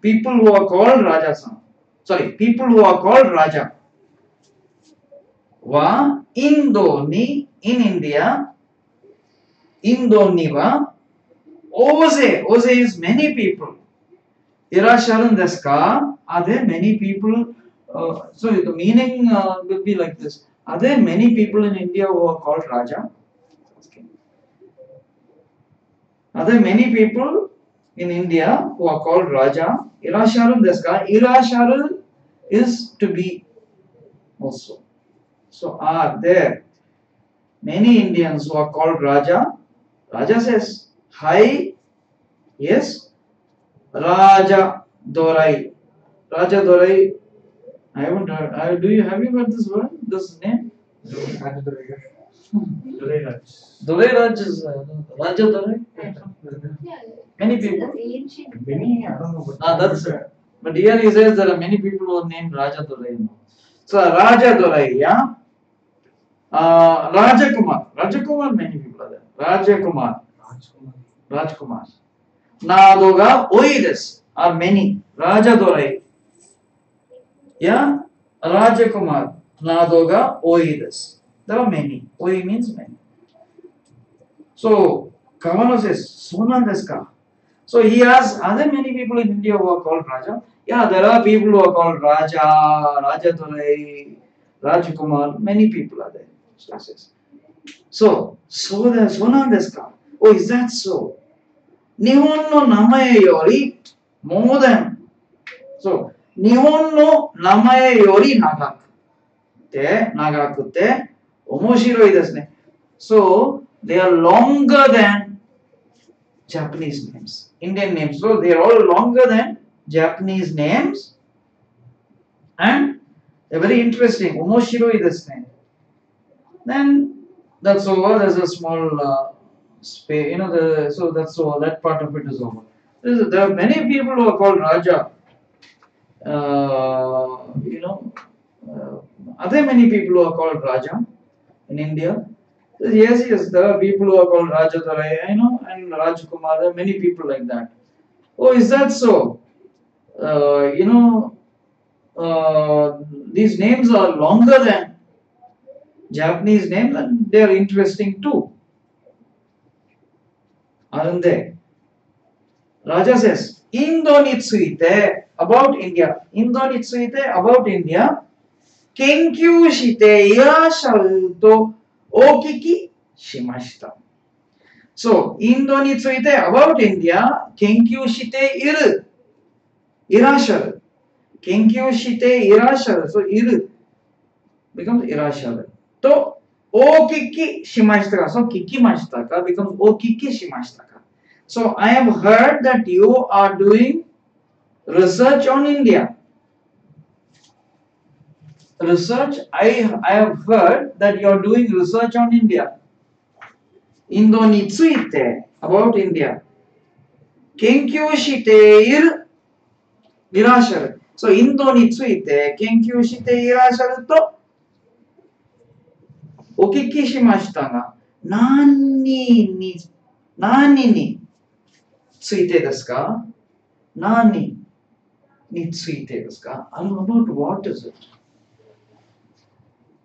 people who are called Raja-san. Sorry, people who are called Raja. Wa Indo ni, in India. Indo ni wa oze. Oze is many people. Irasharun desu ka? Are there many people? So the meaning will be like this. Are there many people in India who are called Raja? Okay. Are there many people in India who are called Raja? Irasharun desu ka? Irasharun is to be also. So are there many Indians who are called Raja? Raja says, Hi, yes, Raja Dorai. Raja Dorai I haven't heard. Have you heard this word? This name? Durai Raj is Raja Durai. Yeah, Many it's people. ancient. Many, I don't know. That's it. But here he says there are many people who are named Raja Durai. So Raja Durai, yeah. Rajakumar. Rajakumar, many people are there. Rajakumar. Rajkumar. Nadoga Oides are many. Raja Durai. Yeah. Rajakumar. Nadoga Oides. There are many. Oi means many. So Kavano says, Sonan desu ka? So he asks, are there many people in India who are called Raja? Yeah, there are people who are called Raja, Raja Durai, Rajkumar. Many people are there. So he says. So the Sonan desu ka? Oh, is that so? Nihon no namae yori more than. So Nihon no namae yori nagakute omoshiroi desu ne. So they are longer than Japanese names, Indian names. So they are all longer than Japanese names, and they're very interesting. Omoshiroi desu ne. Then that's over. There's a small space, so that's all. That part of it is over. There are many people who are called Raja. Are there many people who are called Raja in India? Yes, there are people who are called Raja Durai, and Rajkumar. There are many people like that. Oh, is that so? Uh, you know, these names are longer than Japanese names, and they are interesting too, aren't they? Raja says, Indo ni tsuite about India. Indo ni tsuite about India. Kenkyū shite irasharu to okiki shimashita. So, Indo ni tsuite about India. Kenkyū shite irasharu. Kenkyū shite irasharu. So, iru becomes irasharu. To okiki shimashita. So, kikimashita ka becomes okiki shimashita. So I have heard that you are doing research on India. Research, I have heard that you are doing research on India. Indo ni tsuite about India. Kenkyū shite irasharu. So Indo ni tsuite kenkyū shite irasharu to okiki shimashita ga nani ni tsuite desu ka? Nani ni tsuite desu ka? About what is it?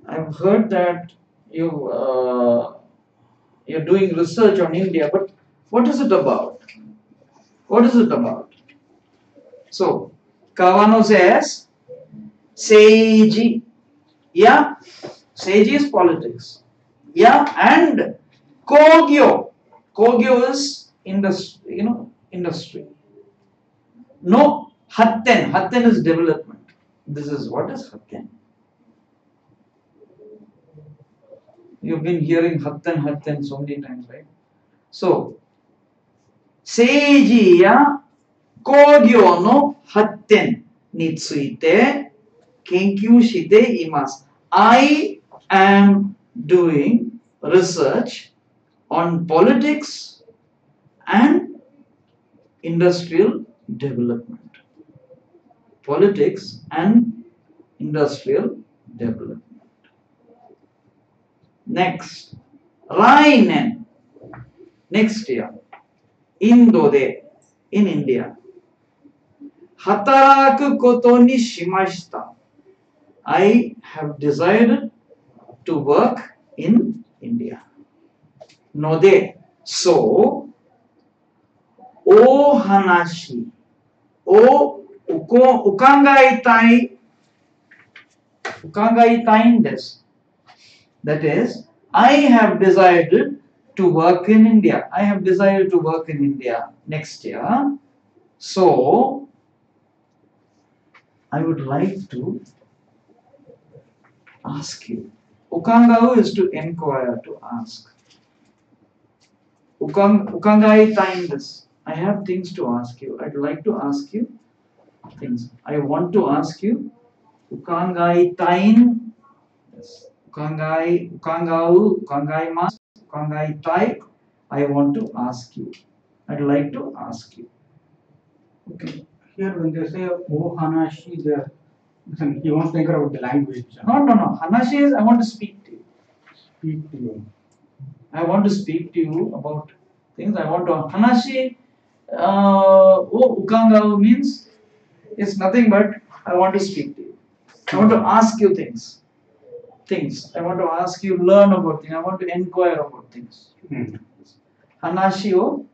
I've heard that you're doing research on India, but what is it about? What is it about? So Kawano says Seiji. Yeah, Seiji is politics. Yeah, and Kogyo. Kogyo is industry. No, Hatten. Hatten is development. What is Hatten? You've been hearing Hatten so many times, right? So, Seiji ya Kogyo no Hatten ni tsuite kenkyū shite imasu. I am doing research on politics and industrial development. Politics and industrial development. Next, Rainen. Next year, Indo de, in India. Hataraku koto ni shimashita. I have decided to work in India. Node, so, o hanashi, ukangaitai desu. That is, I have decided to work in India. I have decided to work in India next year. So, I would like to ask you. Ukangau is to inquire, to ask. Ukangai time this. I have things to ask you. I'd like to ask you things. I want to ask you Ukangai tain. Yes. Ukangai mas, ukangai tai. I want to ask you. I'd like to ask you. Okay. Here when they say oh Hanashi, he wants to inquire about the language. No. Hanashi is I want to speak to you. Speak to you. I want to speak to you about things. I want to Hanashi. Ukangau means it's nothing but I want to speak to you. I want to ask you things. I want to ask you, learn about things. I want to inquire about things. Hanashi o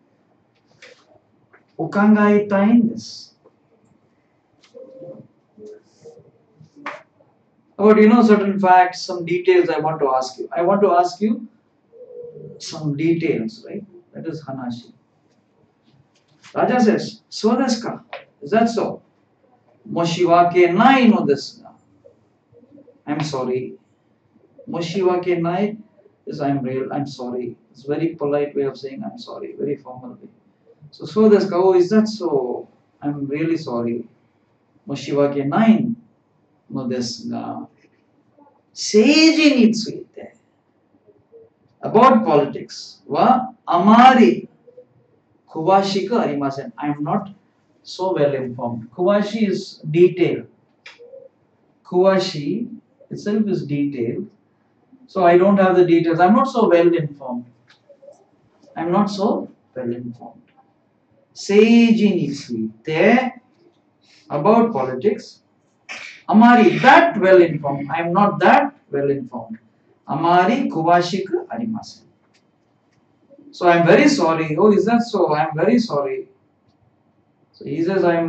ukangaitai desu. About certain facts, some details I want to ask you. I want to ask you some details, right? That is Hanashi. Raja says, so desu ka? Is that so? Moshiwake nai no desu ga. I'm sorry. Moshiwake nai is I'm sorry. It's a very polite way of saying I'm sorry, very formal way. So desu ka? Oh, is that so? I'm really sorry. Moshiwake nai no desu ga. Seiji ni tsuite. About politics. Wa amari kuwashika arimasen. I am not so well informed. Kuwashi is detail. Kuwashi itself is detailed. So I don't have the details. I'm not so well informed. Seiji ni tsuite. About politics. Amari that well informed. I am not that well informed. Amari kuwashiku arimasen. So I am very sorry. Oh, is that so? I am very sorry. So he says I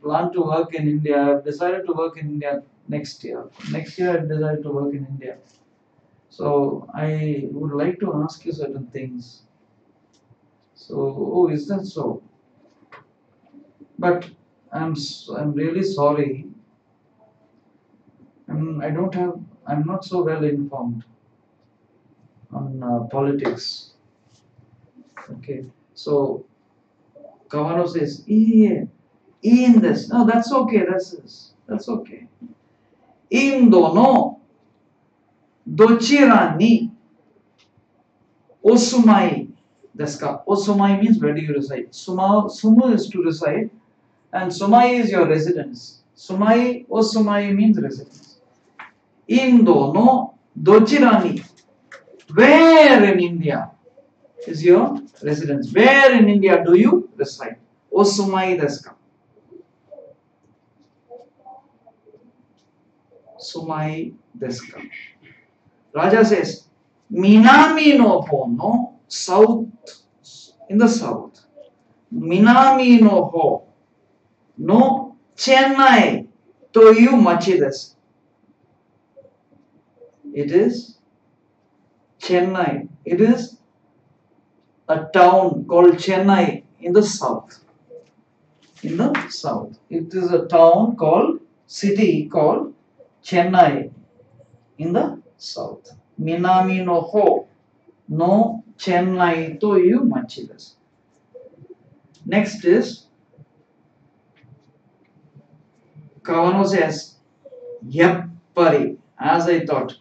plan to work in India. I've decided to work in India next year. Next year I've decided to work in India. So I would like to ask you certain things. So, oh, is that so? But I'm really sorry. I'm not so well informed on politics. Okay, so Kawano says, in this. No, that's okay. That's okay. Indo no dochira ni osumai desu ka? Osumai means where do you reside? Sumu is to reside, and sumai is your residence. Osumai means residence. Indo no dochira ni. Where in India is your residence? Where in India do you reside? Osumai desu ka? Sumai desu ka? Raja says, Minami no ho no south, in the south. Minami no ho no Chennai toyu machi desu. It is Chennai. It is a town called Chennai in the south. In the south. It is a town city called Chennai in the south. Minami no ho no Chennai toyu machi desu. Next is Kawano says, Yappari, as I thought.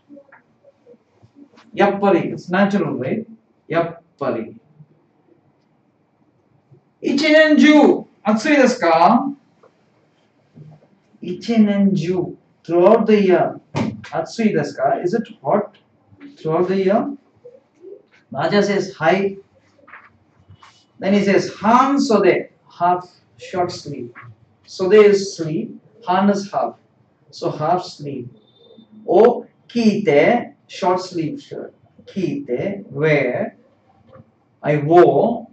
Yappari, it's natural, right? Yappari. Ichinenju, atsui desu ka? Ichinenju, throughout the year. Atsui desu ka? Is it hot throughout the year? Raja says, hi. Then he says, Han sode, half short sleeve. Sode is sleeve, Han is half. So half sleeve. O kite, short sleeve shirt. Kite, wear. I wore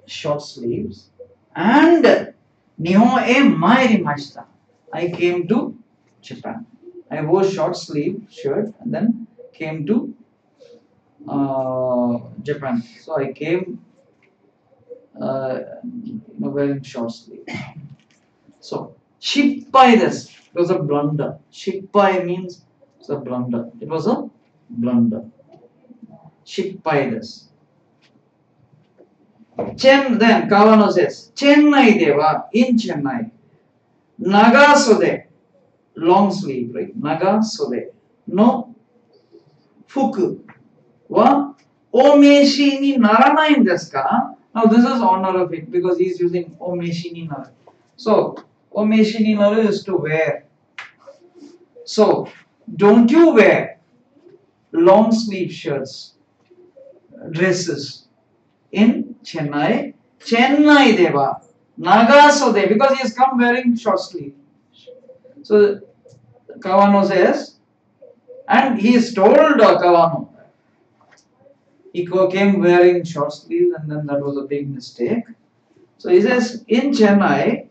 short sleeves. And Nihon e mairimashita. I came to Japan. I wore short sleeve shirt and then came to Japan. So I came wearing short sleeve. So shippai desu. It was a blunder. Shippai means it's a blunder. It was a blunder. Shippai desu. Then Kawano says, Chennai dewa, in Chennai, nagasode, long sleeve, right? Naga sode no fuku wa omeshi ni naranai desu ka? Now this is honorific because he is using omeshi ni naru. So omeshi ni naru is to wear. So don't you wear long sleeve shirts, dresses in Chennai. Chennai deva nagasode, because he has come wearing short sleeve. So Kawano says, and he is told Kawano, he came wearing short sleeves and then that was a big mistake. So he says, in Chennai,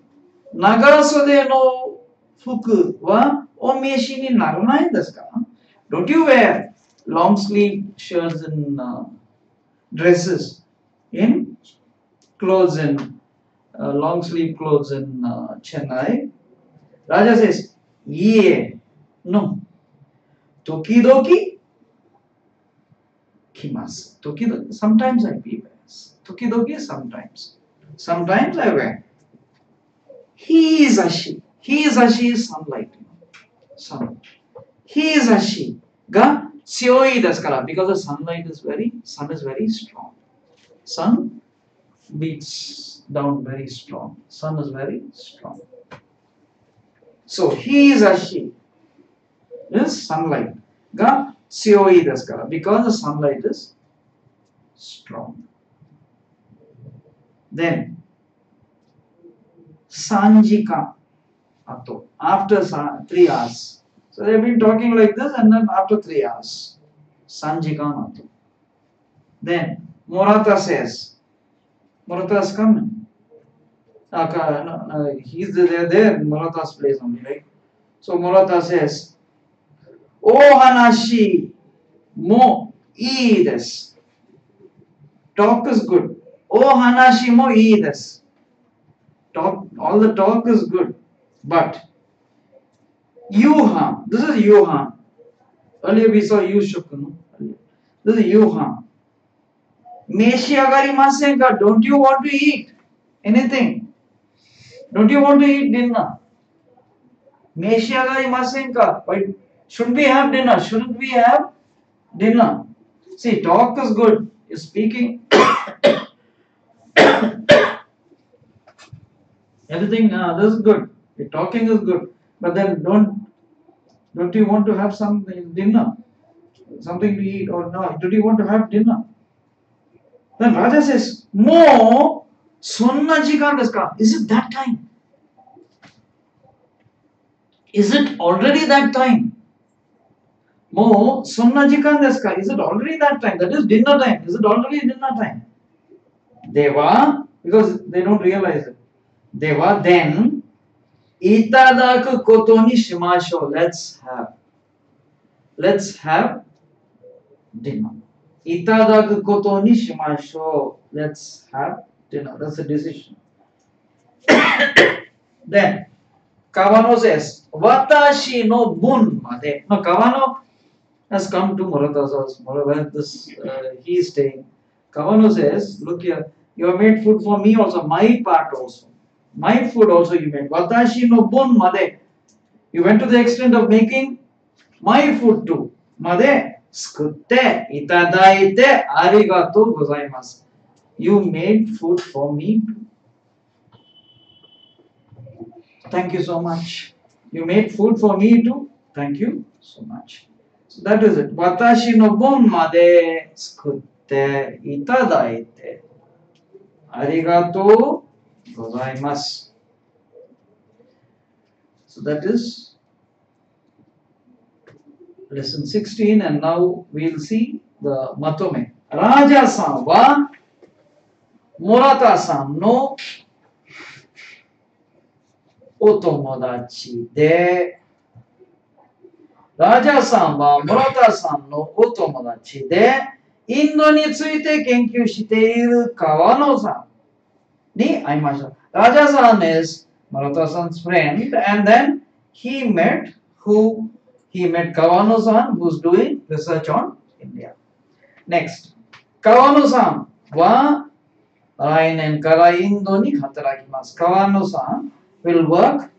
nagasode no fuku wa omeshi ni naranai desu ka? Don't you wear long sleeve shirts and dresses in clothes in long sleeve clothes in Chennai? Raja says, "Ye, no. Tokidoki kimasu. Tokidoki, sometimes I wear. Tokidoki, sometimes. Sometimes I wear. Hizashi. Hizashi is sunlight. Sun. Hizashi ga tsuyoi desu kara, because the sun is very strong. Sun beats down very strong. Sun is very strong. So hizashi is sunlight ga tsuyoi desu kara, because the sunlight is strong. Then 3 jikan ato, after 3 hours. So they've been talking like this, and then after 3 hours, 3 jikan ato. Then Murata says, Murata has come. He's there in Murata's place only, right? So Murata says, "O hanashi mo ii desu." Talk is good. "O hanashi mo ii desu." Talk, all the talk is good, but yuhan. This is yuhan. Earlier we saw yushuku. This is yuhan. Meshi agarimasen ka? Don't you want to eat anything? Don't you want to eat dinner? Meshi agarimasen ka? Why should we have dinner? Shouldn't we have dinner? See, talk is good. You're speaking. Everything, this is good. Your talking is good. But then don't you want to have some dinner? Something to eat, or no? Do you want to have dinner? Then Raja says, "Mo sonna jikan desu ka?" Is it that time? Is it already that time? Mo sonna jikan desu ka? Is it already that time? That is dinner time. Is it already dinner time? Deva, because they don't realize it. Deva, then itadaku koto ni shimashou. Let's have dinner. Itadaku koto ni shimashou. Let's have dinner. That's a decision. Then Kawano says, "Watashi no bun made." Now Kawano has come to Murata's house. Where he is staying. Kawano says, "Look here, you have made food for me also, my part also. My food also you made. Watashi no bun made." You went to the extent of making my food too. Made sukutte itadaite arigatou gozaimasu. You made food for me too. Thank you so much. You made food for me too. Thank you so much. So that is it. Watashi no bun made sukutte itadaite arigatou gozaimasu. So that is lesson 16, and now we will see the matome. Raja-san wa Murata-san no otomodachi de. Raja-san wa Murata-san no otomodachi de, インドについて研究している川野さんに会いました。Raja-san is Murata-san's friend, and then he met Kawano-san, who's doing research on India. Next, Kawano-san wa 来年からインドに働きます。Kawano-san will work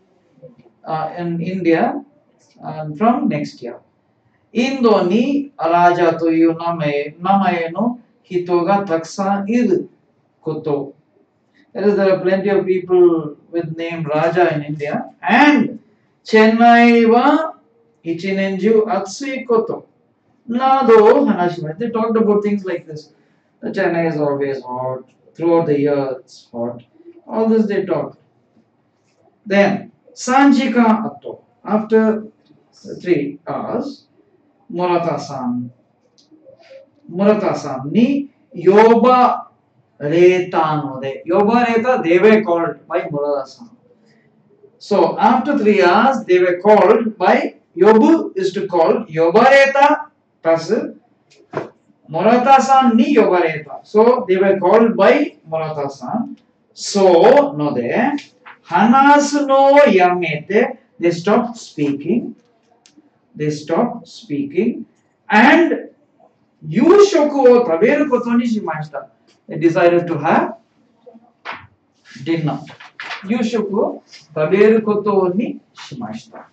in India from next year. インドにラジャという名前の人がたくさんいること。That is, there are plenty of people with name Raja in India. And チェンナイは一年中暑いこと。などを話しました。They talked about things like this. The Chennai is always hot. Throughout the year it's hot. All this they talked. Then, 3時間後. After 3 hours, 村田さんに呼ばれたので、呼ばれた they were called by 村田さん。So, after 3 hours, they were called by 呼ぶ is to call 呼ばれた plus 村田さんに呼ばれた。So, they were called by 村田さん。そうので、話すのをやめて、they stopped speaking. They stopped speaking and 夕食を食べることにしました。They decided to have dinner. 夕食を食べることにしました。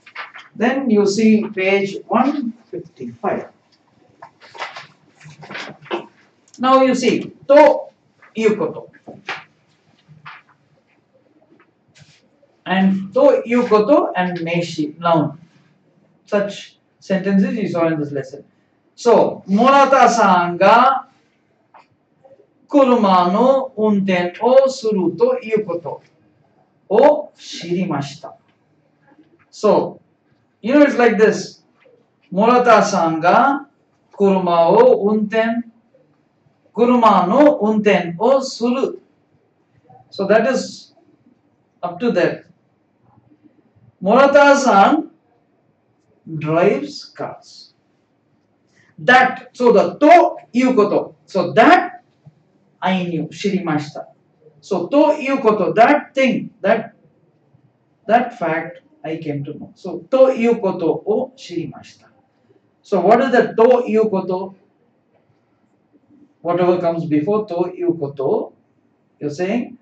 Then you see page 155. Now you see ということ。And ということ and 名詞 noun. Such sentences you saw in this lesson. So, 村田さんが車の運転をするということを知りました。So, you know it's like this. 村田さんが車の運転をする。So that is up to that. 村田さん drives cars. That, so the ということ。So that I knew, 知りました。So ということ、that thing, that fact I came to know. So ということを知りました。So what is that ということ? Whatever comes before ということ、you're saying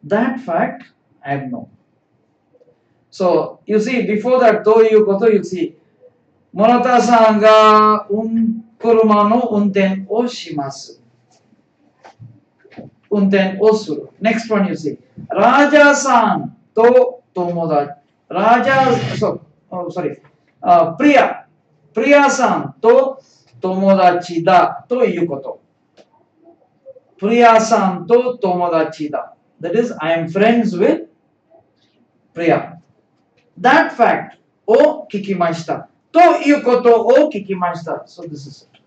that fact I have known. So you see, before that ということ、you see, 村田さんが車の運転をします。運転をする。Next one you see. ラジャさんと友達。プリアさんと友達だということ。プリアさんと友達だ。That is, I am friends with Priya. That fact を聞きました。ということを聞きました。So this is it.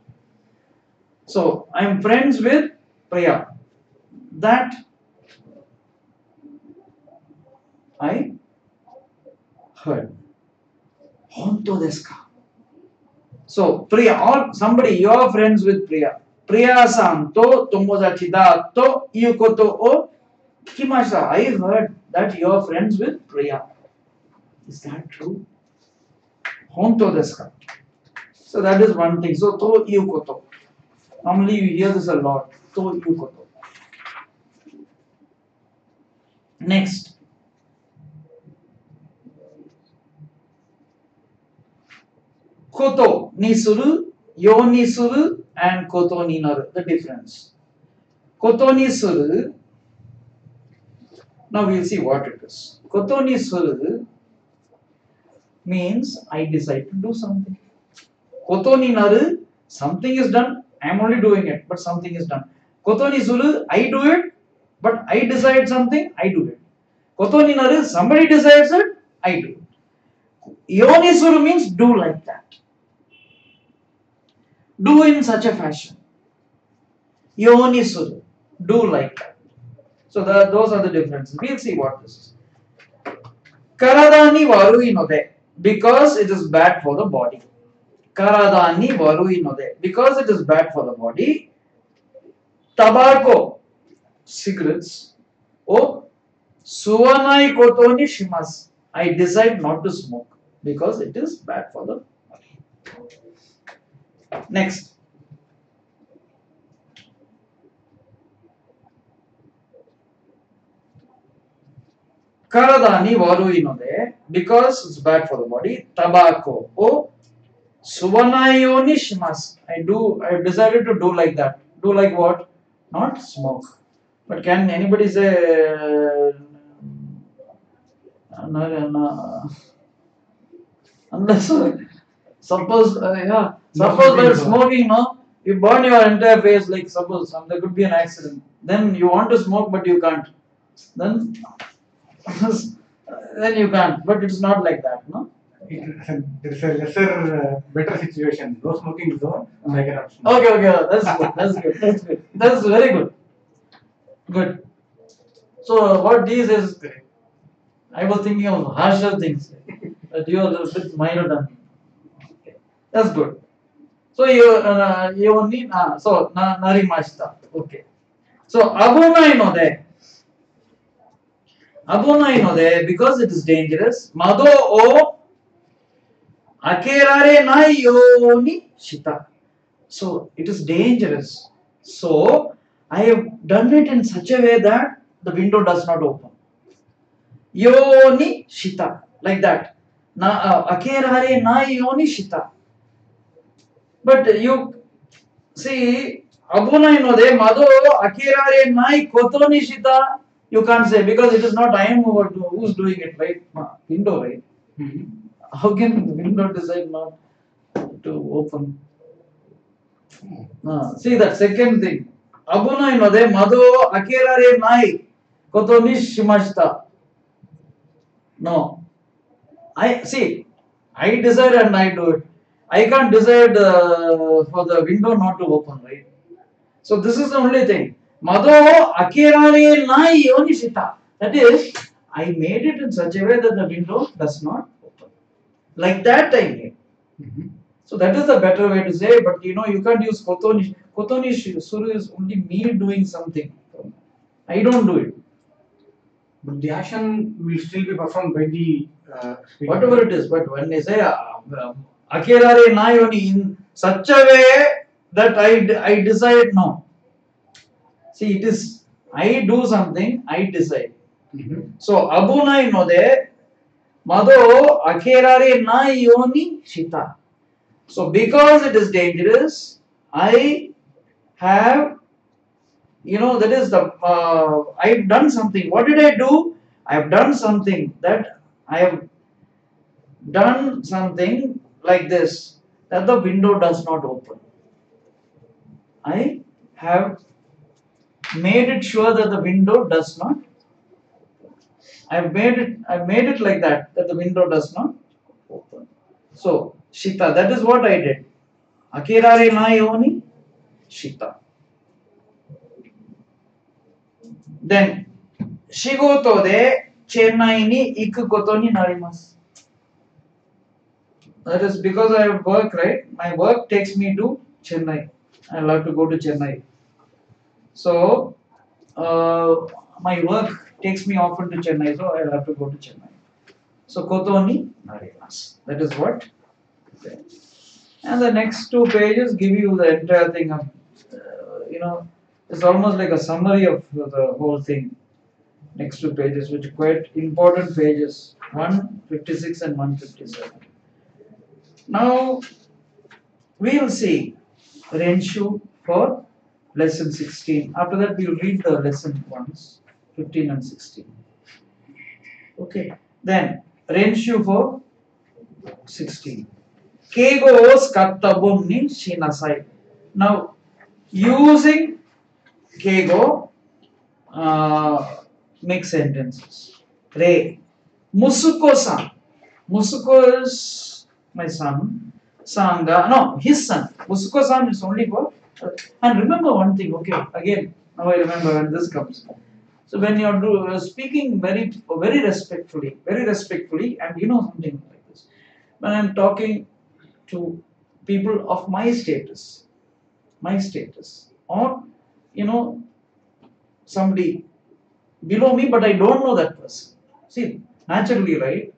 So I am friends with Priya. That I heard. 本当ですか? So Priya, or somebody, you are friends with Priya. Priya さんと友達だということを聞きました。I heard that you are friends with Priya. Is that true? 本当ですか? So that is one thing. So ということ。Normally you hear this a lot. ということ。Next. ことにする、ようにする and ことになる。The difference. ことにする Now we'll see what it is. ことにする means I decide to do something. ことになる something is done. I am only doing it, but something is done. ことにする I do it, but I decide something, I do it. ことになる somebody decides it, I do it. ようにする means do like that. Do in such a fashion. ようにする do like that. So those are the differences. We'll see what this is. 体に悪いので because it is bad for the body. 体に悪いので because it is bad for the body. タバコ cigarettes を吸わないことにします。I decide not to smoke because it is bad for the body. Next. Karadani varu inode because it's bad for the body. Tobacco o suvanayoni shimas. I've decided to do like that. Do like what? Not smoke. But can anybody say unless suppose by smoking, no, you burn your entire face, like suppose there could be an accident. Then you want to smoke but you can't. Then then you can't. But it's not like that, no. There's a lesser, better situation. No smoking zone. I cannot smoke. Okay, that's good. That's very good. Good. So what this is, I was thinking of harsher things, but you are a little bit milder than me. Okay. That's good. So you need so narimashita. Okay. So abuna inode because it is dangerous. Mado o akerare nai yoni shita. So it is dangerous. So I have done it in such a way that the window does not open. Yoni shita, like that. Akerare nai yoni shita. But you see, abuna inode mado akerare nai kotoni shita. You can't say because it is not I am who's doing it, right? Window, right? How can the window decide not to open? See that second thing. Abuna inode mado akerare nai kotoni shimashita. No. I decide and I do it. I can't decide for the window not to open, right? So this is the only thing. Mado akerare nai yoni shita. That is, I made it in such a way that the window does not open. Like that I made. So that is the better way to say, but you can't use kotoni. Kotoni suru is only me doing something. I don't do it. But the action will still be performed by the whatever it is. But when they say akerare nayoni in such a way that I decide, no. See, it is I do something, I decide. So abuna inode mado akerare nayoni shita. So because it is dangerous, I have, that is I've done something. What did I do? I have done something like this, that the window does not open. I have made it sure that the window does not. I've made it like that the window does not open. So shita, that is what I did. Akerare nayoni shita. Then shigoto de Chennai ni iku koto ni narimasu. That is because I have work, right? My work takes me to Chennai. I'll have to go to Chennai. So my work takes me often to Chennai, so I'll have to go to Chennai. So koto ni narimasu. That is what. Okay. And the next 2 pages give you the entire thing of, it's almost like a summary of the whole thing. Next 2 pages, which are quite important pages, 156 and 157. Now, we will see Renshu for lesson 16. After that, we will read the lesson ones, 15 and 16. Okay. Then, Renshu for 16. Keigo skattabun ni shinasai. Now, using Keigo, make sentences. Re. Musuko-san. Musuko is my son. Sanga. No, his son. Musuko-san is only for. And remember one thing, okay, again, now I remember when this comes. So when you are speaking very respectfully, and something like this. When I am talking to people of my status, or somebody below me, but I don't know that person. See, naturally, right?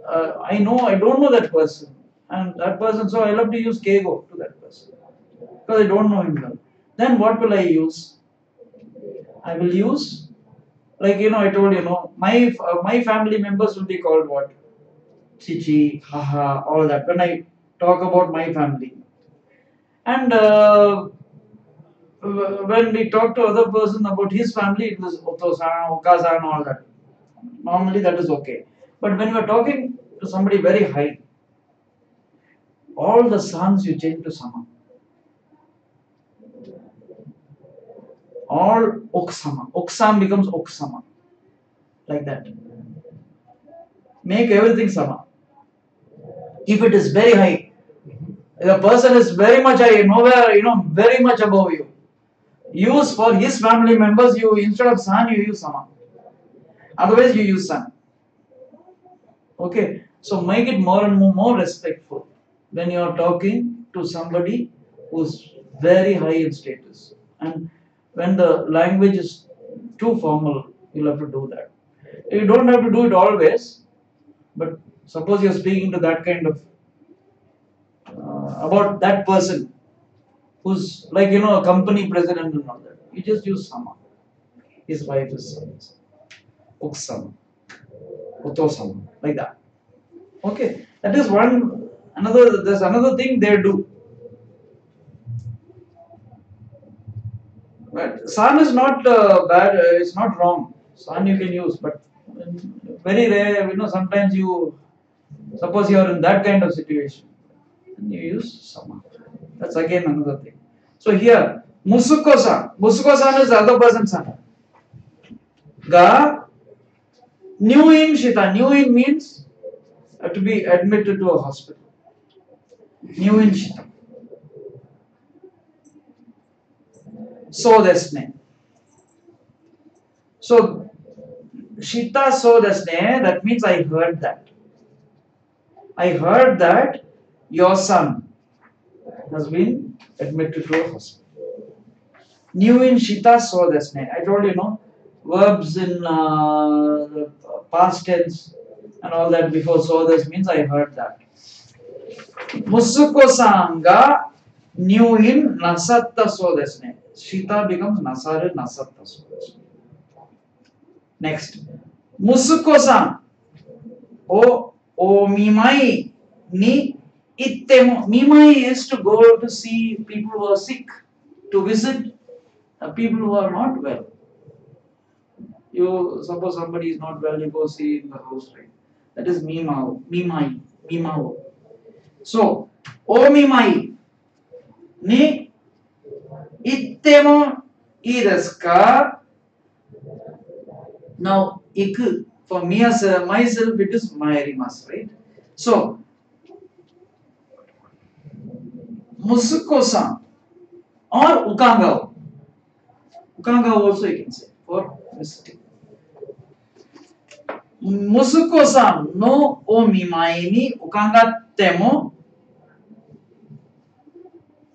I don't know that person, and that person, so I love to use Keigo to that person because I don't know him well. Then what will I use? I will use Like I told my family members will be called what? Chichi, haha, all that. When I talk about my family, and when we talk to other person about his family, it was Otosan, Okasan, all that. Normally that is okay. But when you are talking to somebody very high, all the sons you change to Sama. All Oksama. Oksam becomes Oksama. Like that. Make everything Sama. If it is very high, the person is very much high, nowhere, very much above you. Use for his family members, you instead of San, you use Sama. Otherwise, you use San. Okay, so make it more and more respectful when you are talking to somebody who's very high in status. And when the language is too formal, you'll have to do that. You don't have to do it always, but suppose you're speaking to that kind of about that person who's like a company president and all that. You just use Sama. His wife is Uksama, Utosama, like that. Okay, that is one. There's another thing they do. But San is not bad. It's not wrong. San you can use, but very rare. Sometimes you suppose you are in that kind of situation, and you use Sama. That's again another thing. So here, Musuko-san. Musuko-san is the other person's son. Ga new in Shita. New in means to be admitted to a hospital. New in Shita. So desne. So Shita so desne, that means I heard that. I heard that your son has been admitted to a hospital. New in Shita so desne. I told verbs in the past tense and all that before so this means I heard that. Musuko-san ga new in nasatta so desne. Shita becomes nasaru nasatta so desne. Next. Musuko-san o mimai ni ittemo. Mimai is to go to see people who are sick, to visit people who are not well. You suppose somebody is not well, you go see in the house, right? That is mimai. So, o mimai ni ittemo ii desu ka? Now, iku for myself it is mairimasu, right? So, Musuko-san or ukangao. Ukangao also you can say for visiting. Musuko-san no o mimai ni ukagatte mo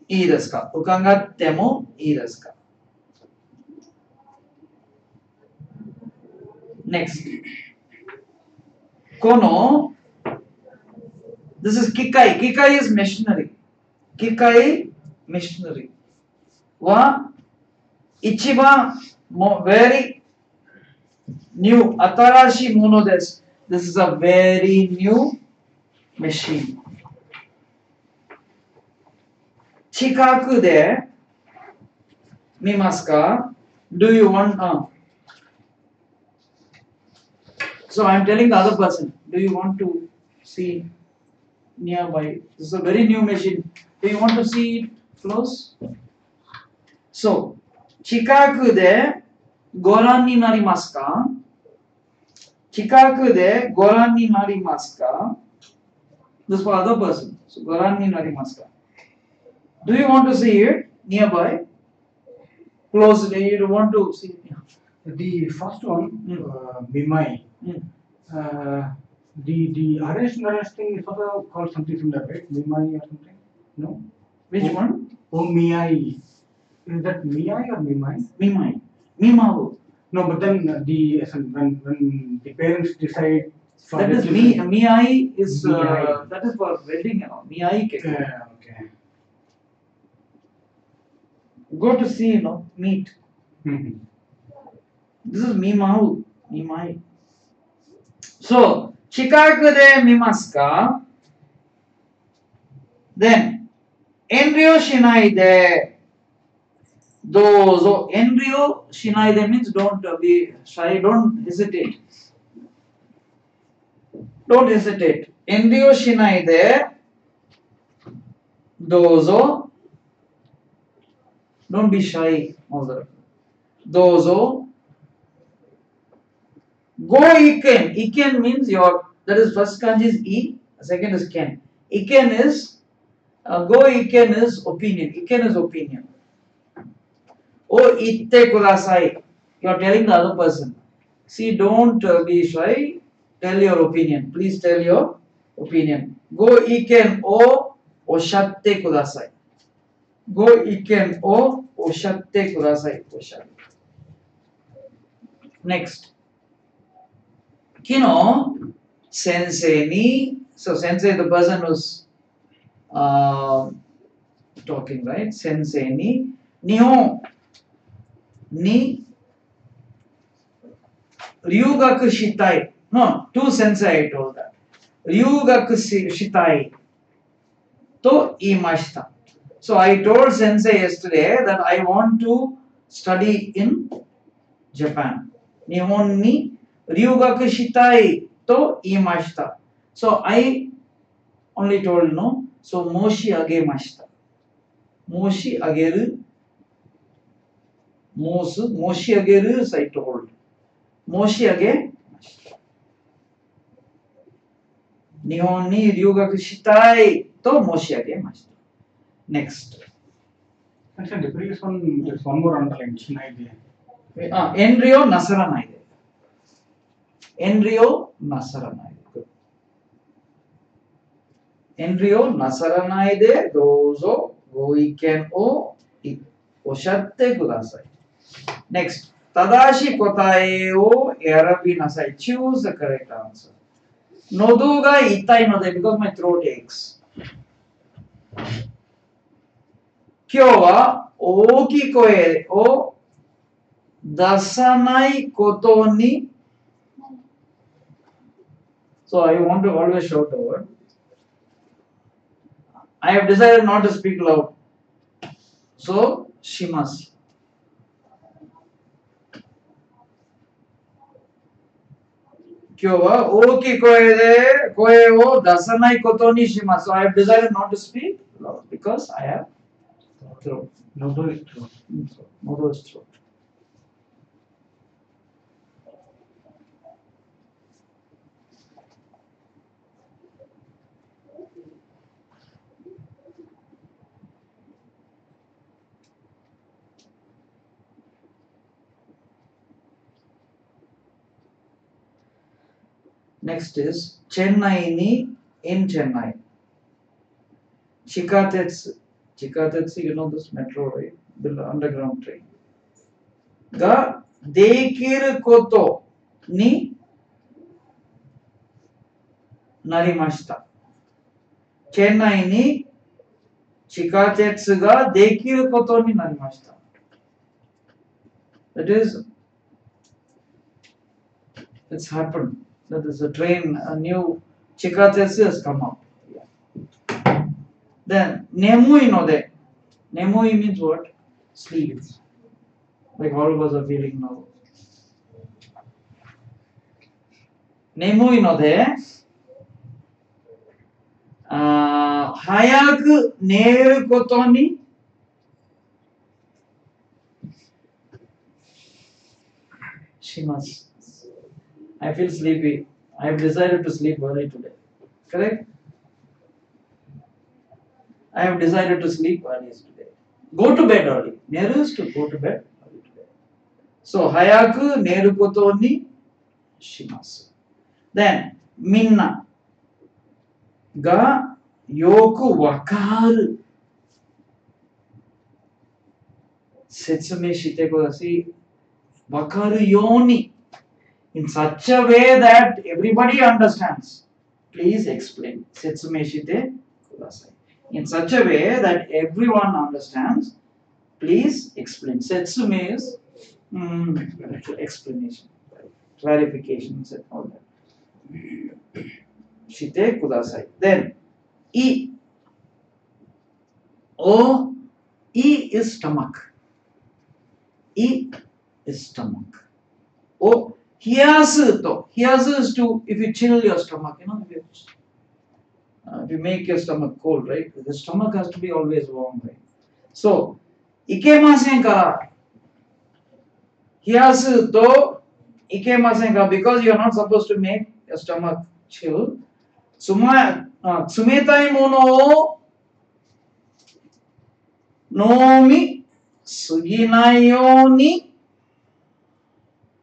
ii desu ka? Ukagatte mo ii desu ka? Next. Kono. This is kikai. Kikai is machinery. Kikai machinery. Wa ichiban very new. Atarashi mono desu. This is a very new machine. Chikaku de mimasu ka? Do you want? So I am telling the other person, do you want to see nearby? This is a very new machine. Do you want to see it close? So, chikaku de goran ni narimasu ka? Chikaku de goran ni narimasu ka? This is for other person. So, goran ni narimasu ka? Do you want to see it nearby? Closely, you want to see it. The first one, Mimai. The arrest thing is also called something similar, right? Mimai or something? No? Which one? Miyai. Is that Miyai or Mimai? Mimai. Mimao. No, but then when the parents decide for that is Miyai is that is for wedding and all. Miyai ke. Okay. Go to see, meet. This is mimau. Mimai. So, chikaku de mimasu ka? Then, enryo shinai de dozo. Enryo shinai de means don't be shy, don't hesitate. Don't hesitate. Enryo shinai de dozo. Don't be shy. Dozo. Go iken. Iken means your, that is first kanji is e, second is ken. Iken is, go iken is opinion. Iken is opinion. O itte kudasai. You are telling the other person. See, don't be shy. Tell your opinion. Please tell your opinion. Go iken o oshatte kudasai. Go iken o oshatte kudasai. Next. Kino sensei ni. So sensei, the person who's talking, right? Sensei ni nihon ni ryugaku shitai. No, to sensei I told that. Ryugaku shitai to iimashita. So I told sensei yesterday that I want to study in Japan. Nihon ni ryugaku shitai to iimashita. So I only told no. So moshi agemashita. Moshi ageru. Moshi ageru is I told. Moshi age. Nihon ni ryugaku shitai to moshi agemashita. Next. Actually, the previous one, there's one more underline. Shinai. Enryo nasaranai. Enryo nasaranai. Good. Enryo nasaranai de dozo goiken o oshatte kudasai. Next. Tadashi kotae o erabi nasai. Choose the correct answer. Nodu ga itai node because my throat aches. Kyou wa ooki koe o dasanai koto ni. So I want to always shout a word. I have decided not to speak loud. So shimasu. Kyou wa ooki koe o dasanai koto ni shimasu. So I have decided not to speak loud because I have throat. Nodo is throat. Nodo is throat. Next is Chennai ni in Chennai. Chikatetsu. Chikatetsu, you know this metro, right? The underground train. Ga dekiru koto ni narimashita. Chennai ni Chikatetsu ga dekiru koto ni narimashita. That is, it's happened. That is a train, a new Chikatetsu has come up. Yeah. Then nemui no de. Nemui means what? Sleep. Like all of us are feeling now. Nemui no de. Hayaku neru koto ni shimasu. I feel sleepy. I have decided to sleep early today. Correct? I have decided to sleep early today. Go to bed early. Neru is to go to bed early today. So, hayaku neru koto ni shimasu. Then, minna ga yoku wakaru. Setsume shite kudasai. Wakaru yoni. In such a way that everybody understands. Please explain. Setsume shite kudasai. In such a way that everyone understands. Please explain. Setsume is explanation, clarifications and all that. Shite kudasai. Then E. O. E is stomach. E is stomach. O. Hiyasu to. Hiyasu is to, if you chill your stomach, you know, if you make your stomach cold, right? The stomach has to be always warm, right? So, ikemasen kara. Hiyasu to ikemasen kara, because you are not supposed to make your stomach chill. Tsumetai mono o nomi suginai you ni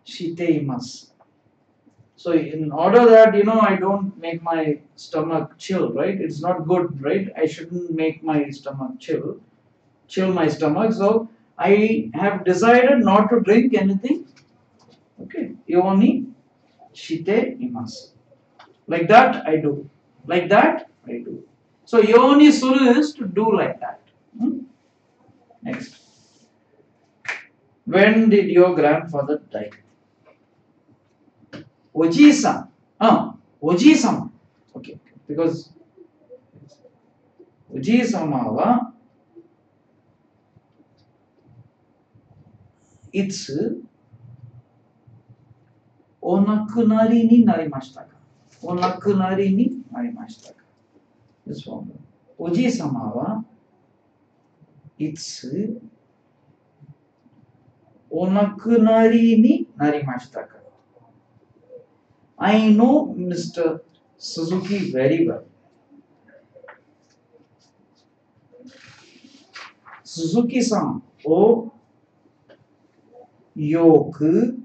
shite imasu. So in order that, you know, I don't make my stomach chill, right? It's not good, right? I shouldn't make my stomach chill my stomach. So I have decided not to drink anything. Okay, yoni shite imasu. Like that I do. Like that I do. So yoni suru is to do like that. Next. When did your grandfather die? Oji-san. Oji-sama. Okay. Because Oji-sama wa itsu onakunari ni narimashita ka? Onakunari ni narimashita ka? This one. Oji-sama wa itsu onakunari ni narimashita ka? I know Mr. Suzuki very well. Suzuki-san o yoku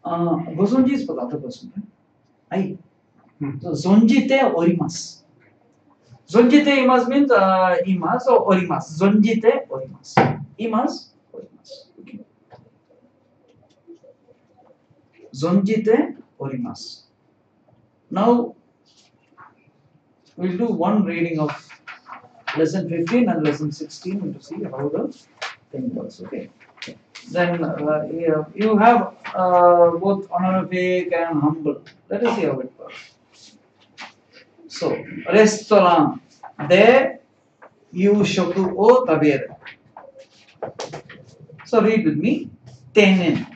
gozonji is for the other person, right? Zonjite orimasu. Zonjite imasu means imasu or orimasu. Zonjite orimasu. Imasu orimasu. Okay. Zonjite orimasu. Now we'll do one reading of lesson 15 and lesson 16 to see how the thing works. Okay. Then you have both honorific and humble. Let us see how it works. So, restaurant de yushoku o taberu. So read with me. Tennen.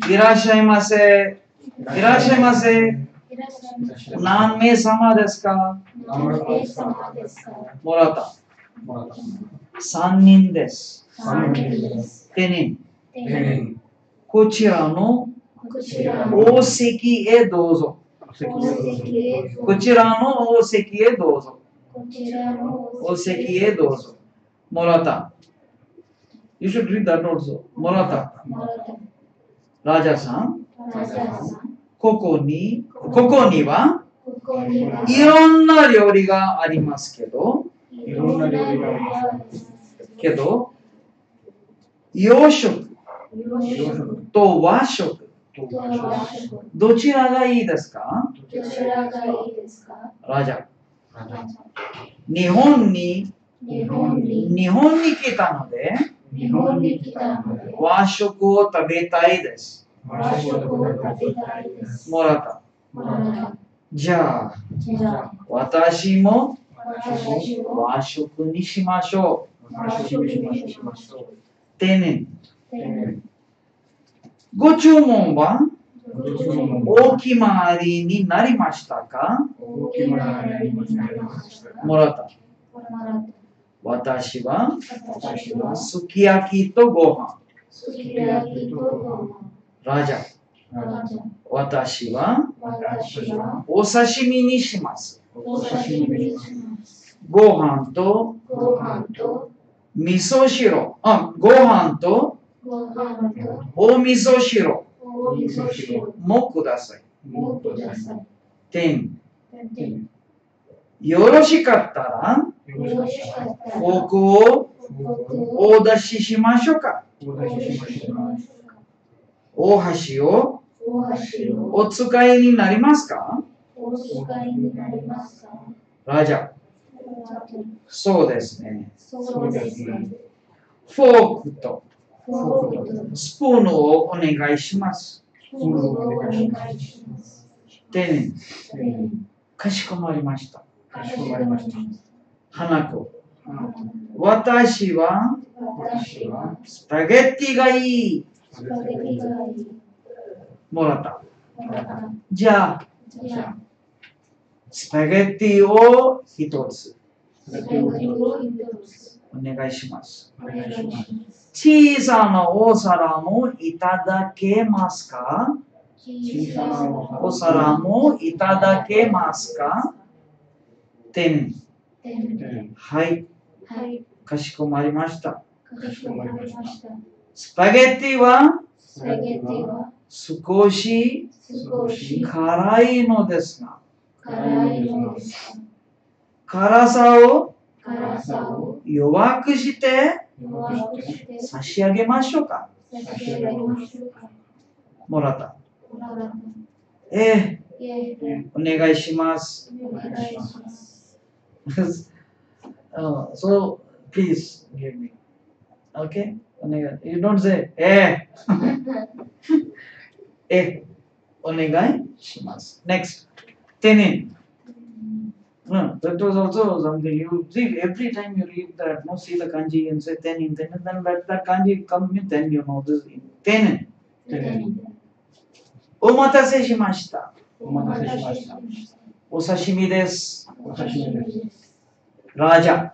Irashaimase. Irashaimase. Nanme sama desu ka? Morata. 3人です。Tennen. こちらのお席へどうぞ。こちらのお席へどうぞ。お席へどうぞ。Morata. You should read that also. Morata. Raja san. ここにはいろんな料理がありますけど、洋食と和食どちらがいいですか？ラジャ。日本に来たので和食を食べたいです。もらった。じゃあ私も和食にしましょう。丁寧。ご注文はお決まりになりましたか？もらった。私はすき焼きとご飯。ラジャ。私はお刺身にします。ご飯と味噌汁。ご飯とお味噌汁もください。よろしかったらフォークをお出ししましょうか。お箸をお使いになりますか？ラジャ。そうですね。フォークとフォークとスプーンをお願いします。スプーンをお願いします。丁寧に。かしこまりました。かしこまりました。花子。私はスパゲッティがいい。スパゲティがいい。もらった。もらった。じゃあ、じゃあ、スパゲッティを一つスパゲティを一つお願いします。お願いします。小さなお皿もいただけますか？小さなお皿もいただけますか？点。はい。はい。かしこまりました。かしこまりました。スパゲッティはスパゲティは少し少し辛いのですが、辛いのです。辛さを辛さを弱くして弱くして差し上げましょうか。差し上げましょうか。もらった。もらった。お願いします。お願いします。So please give me. Okay? You don't say お願いします。Next. Tenin. That was also something you see every time you read that, no, see the kanji and say tenin, then that kanji comes with then you know this tenin. お待たせしました。お待たせしました。お刺身です。お刺身です。ラジャ。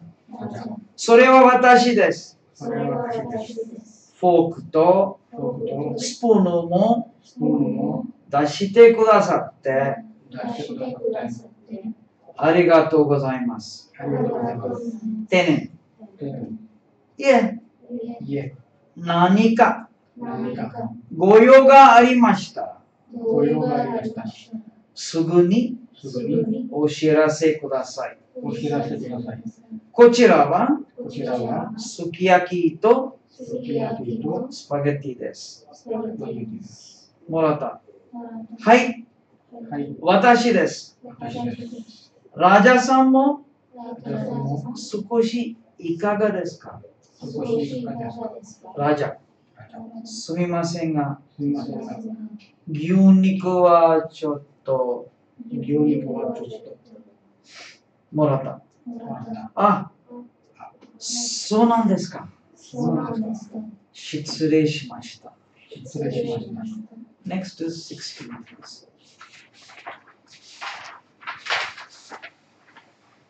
それは私です。それは私です。フォークとスプーンも出してくださってありがとうございます。てね。いえ、何かご用がありましたらすぐにお知らせください。こちらはすき焼きとスパゲッティです。もらった。はい、私です。ラジャさんも少しいかがですか？ラジャ、すみませんが、牛肉はちょっと。もらった。あ、そうなんですか。失礼しました。Next is 16.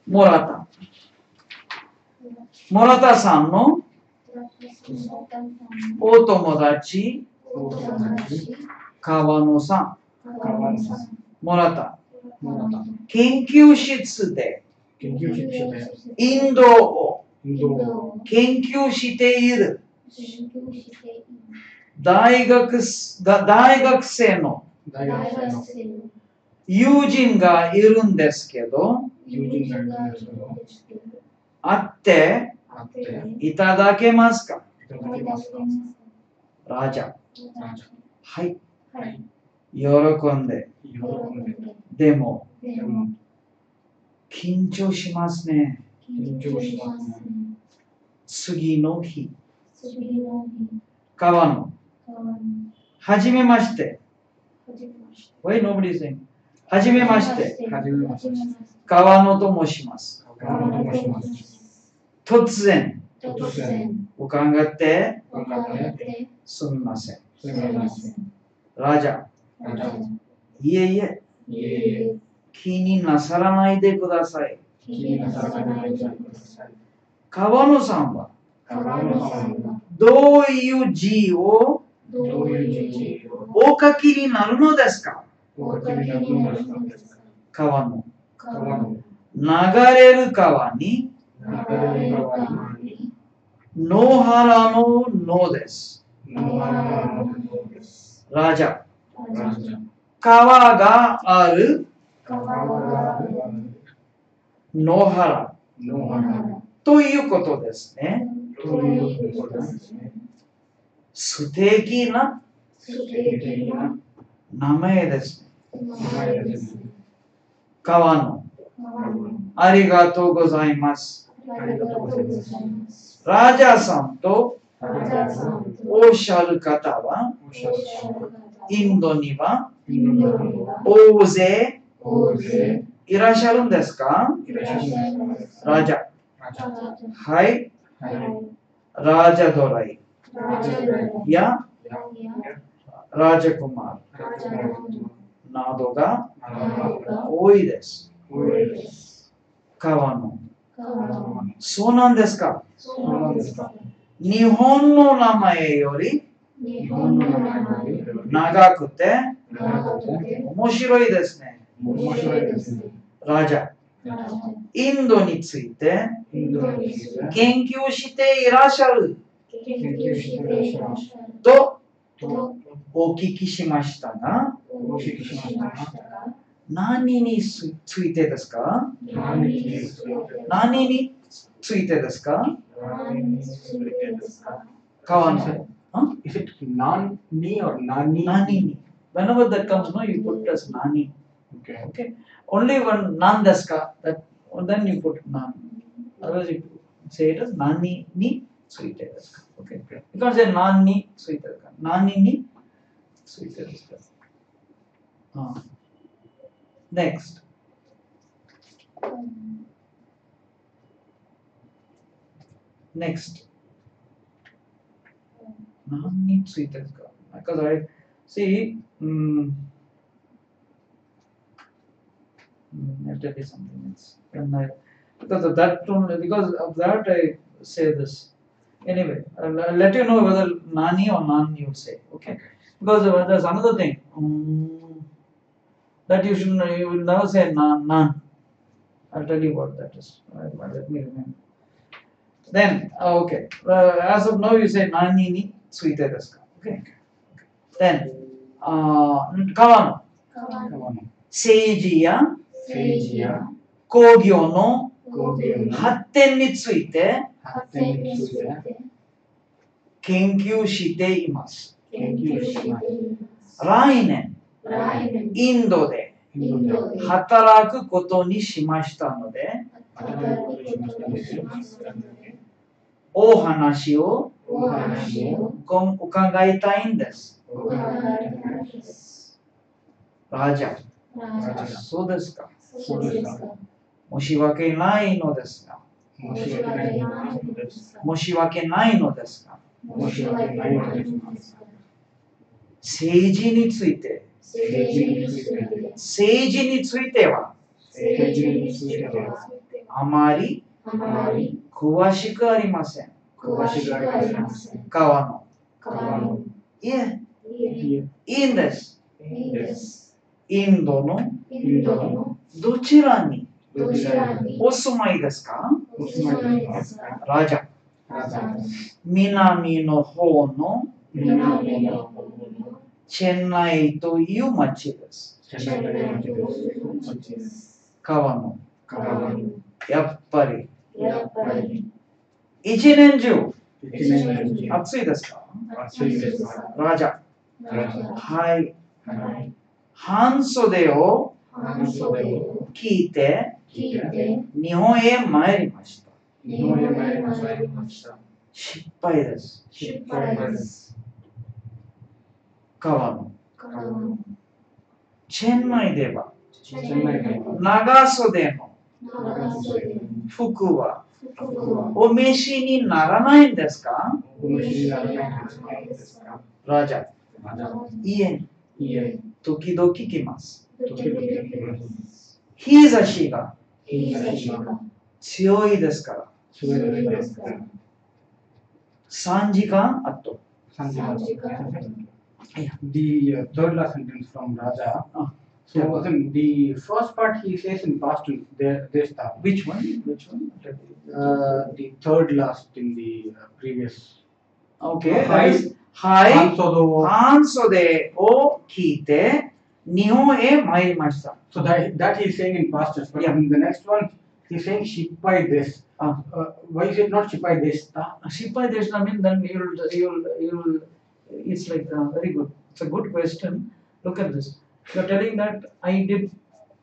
もらった。もらたさんのお友達、川野さん。もらった。研究室でインドを研究している大学生の友人がいるんですけど、会っていただけますか？ラジャ。はい。喜んで。でも、緊張しますね。次の日。川野。はじめまして。Why nobody is saying? はじめまして。川野と申します。突然、伺ってすみません。ラジャ。いえいえ、気になさらないでください。川野さんはどういう字をお書きになるのですか？川野。流れる川に野原の野です。ラジャ。川がある野原ということですね。素敵な名前ですね。川野。ありがとうございます。ラジャさんとおっしゃる方は、インドには大勢いらっしゃるんですか？ラジャ。はい。ラジャドライやラジャクマーなどが多いです。川の。そうなんですか？日本の名前より長くて面白いですね。ラジャ。インドについて研究していらっしゃるとお聞きしましたが、何についてですか？何についてですか？川の。Is it nani or nani? Nani. Whenever that comes, no, you put as nani. Okay. Okay. Only when nan deska, that then you put nan. Otherwise you say it as nani ni suite deska. Okay. You can't say nani suite deska. Nani ni suite deska. Next. Next. Nani suite deska. Because I see. I'll tell you something else. Because of that I say this. Anyway, I'll let you know whether nani or nan you say. Okay. Because there's another thing that you will never say nan. I'll tell you what that is. Let me remember. Then okay. As of now you say nani ni suite desu ka. Okay. Then kawano. Seiji ya 政治や工業の工業の発展について発展について研究しています。研究します。来年、インドでインドで働くことにしましたので、働くことにしましたので、お話をお話を伺いたいんです。伺います。ラジャ。そうですか。そうですか。申し訳ないのですが。申し訳ないのですが。申し訳ないのですが。申し訳ないのですが。政治について。政治について。政治については。政治については。あまり詳しくありません。詳しくありません。川の。川の。いえ、いいんです。いいです。インドのどちらにお住まいですか？お住まいですか？ラジャ。南の方のチェンナイという町です。川の。やっぱり。一年中暑いですか？ラジャ。はい。半袖を聞いて日本へ参りました。失敗です。川の。チェンナイでは長袖の服はお召しにならないんですか？ラジャ。いえ。時々来ます。日差しが強いですから。3時間あと。The third last sentence from Raja. So the first part he says in past tense, this time. Which one? The third last in the previous. Okay. はい。半袖を聞いて日本へ参りました。So that he is saying in past tense. But in the next one, he is saying shippai this. Why is it not shippai this? Shippai this, I mean, then you'll it's like very good. It's a good question. Look at this. You're telling that I came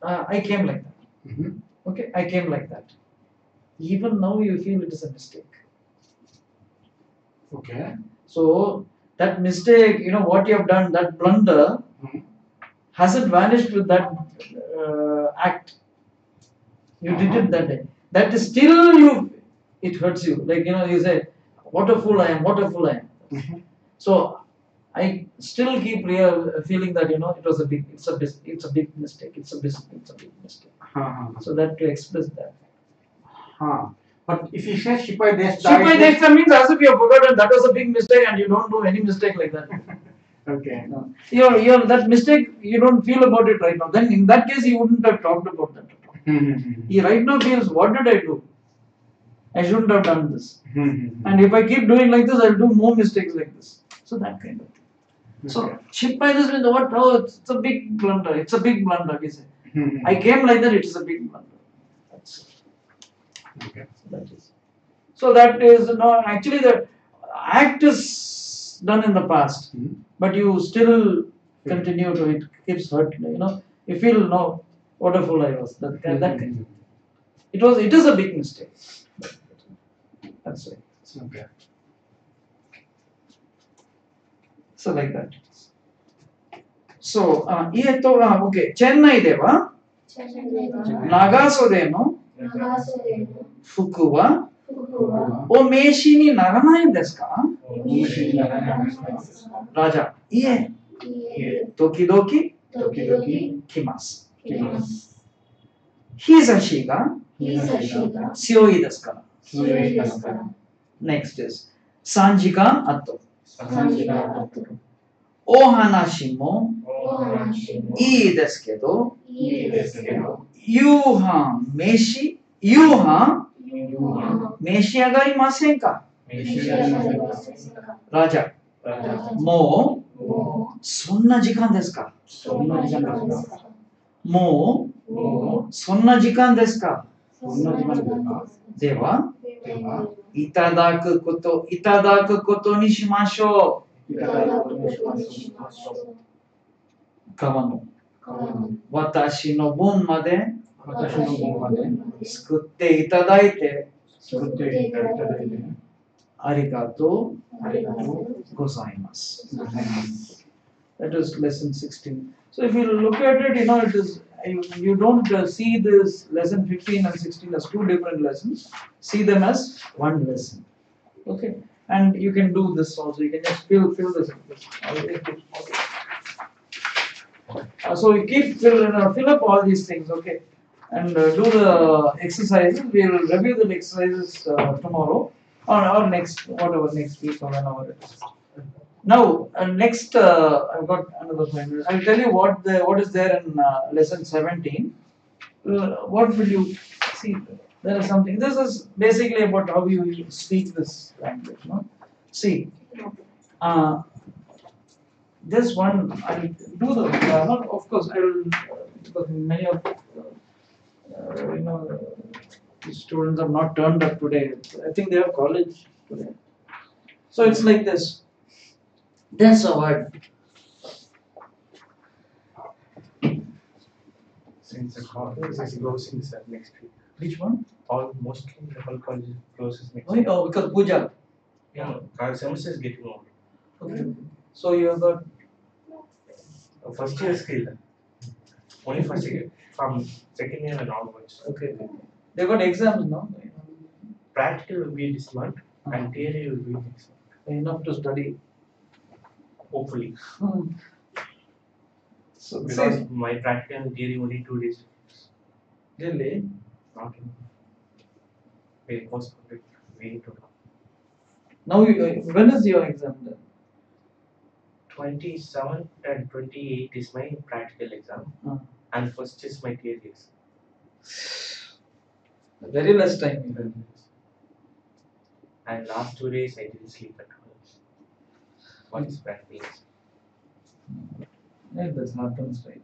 like that. Mm-hmm. Okay, I came like that. Even now you feel it is a mistake. Okay. So that mistake, what you have done, that blunder, hasn't vanished with that act. You did it that day. That is still it hurts you. Like, you say, what a fool I am, what a fool I am. So I still keep feeling that, it was it's a big mistake. It's a big mistake. So that to express that. But if you say Shipai Deshta means as if you have forgotten that was a big mistake and you don't do any mistake like that. Okay. You're that mistake, you don't feel about it right now. Then in that case, he wouldn't have talked about that at all. He right now feels, what did I do? I shouldn't have done this. And if I keep doing like this, I'll do more mistakes like this. So that kind of thing. So Shipai this means what? Oh, it's a big blunder. It's a big blunder. We say. I came like that. It's a big blunder. That's it. Okay. So that is actually the act is done in the past, but you still continue to it keeps hurting. You feel no, what a fool I was. That kind. It is a big mistake. That's it. Okay. So like that. So okay. Chennai deva Nagasodeno Fukuwa O meshi ni naranai desu ka? Raja. Ie. Tokidoki kimasu. Hizashi ga tsuroi desu kara. Next is 3時間後。お話もいいですけど、夕飯召し上がりませんか？ラジャ。もうそんな時間ですか？もうそんな時間ですか？では、いただくことにしましょう。川野。私の分まで作っていただいてありがとうございます。That is lesson 16. So if you look at it, it is you don't see this lesson 15 and 16 as two different lessons. See them as one lesson. Okay, and you can do this also. You can just fill this. So you keep fill up all these things. Okay, and do the exercises. We will review the exercises tomorrow or next week or whenever it is. Now, next, I've got another point. I'll tell you what is there in lesson 17. What will you see? There is something. This is basically about how you speak this language. No? See, this one I'll do the grammar. Of course, I will because many of the students have not turned up today. I think they have college today. So it's like this. There's a word. Since the college is closing next week. Which one? Mostly the whole college closes next week. Oh, because Puja. Yeah, our semester is getting over. Okay. So you have got first year skill. Only first year. From second year and onwards. Okay. They got exams now. Practical will be this month and theory will be next month. Enough to study. Hopefully. So because my practical and theory only 2 days. Really? Not in. Very most of it. We need to know. Now, when is your exam then? 27th and 28th is my practical exam, and first is my theory exam. Very less time. And last 2 days I didn't sleep at all. What is practice? Yeah, that happens, right?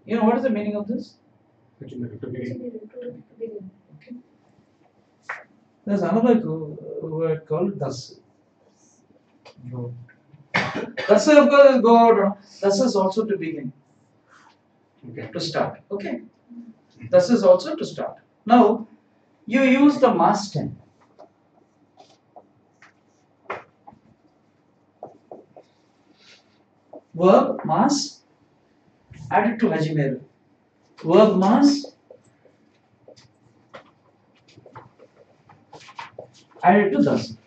You know what is the meaning of this? Okay. There's another word called das. Das of course is go out. Das is also to begin. Okay. To start. Okay. Das is also to start. Now you use the mass tense. verb mas added to hajimeru. Verb mas added to das.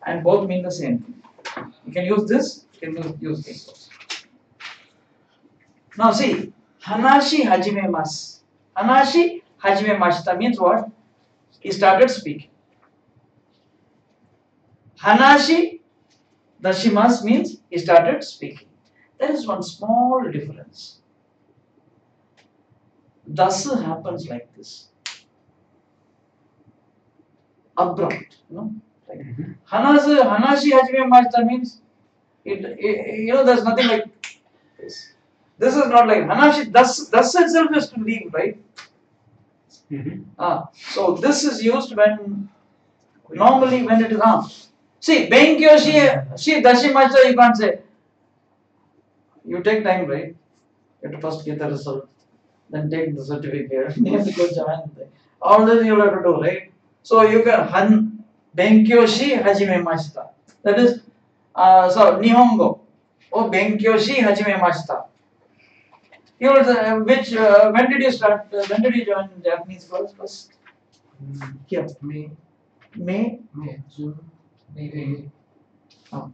And both mean the same thing. You can use this, you can use this also. Now see, hanashi hajimemasu. Hanashi hajimemashita means what? He started speaking. Hanashi dashimasu means he started speaking. There is one small difference. Dasu happens like this. Abrupt, you know. Like hanashi hajimemashita means there's nothing like this. This is not like hanashi. Das itself is to leave, right? So this is used when normally when it is See, benkyo shi dashimacha, you can't say. You take time, right? You have to first get the result, then take the certificate, you have to go join. All this you have to do, right? So you can benkyo shi hajimemashita. That is so nihongo. Oh, benkyo shi hajimemashita. You when did you start? When did you join Japanese course first? Here. May. June. Maybe.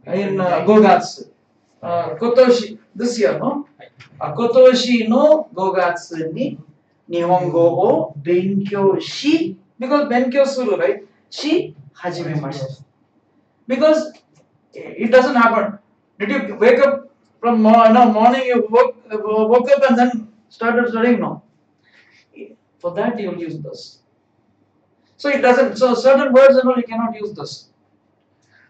In Gogatsu. Kotoshi. This year, no? Kotoshi no Gogatsu ni Nihongo o benkyou shi. Because benkyou suru, right? Shi hajimemashita. Because it doesn't happen. Did you wake up from morning? You woke up and then started studying? No. For that you will use this. So it doesn't. So certain words and all you cannot use this.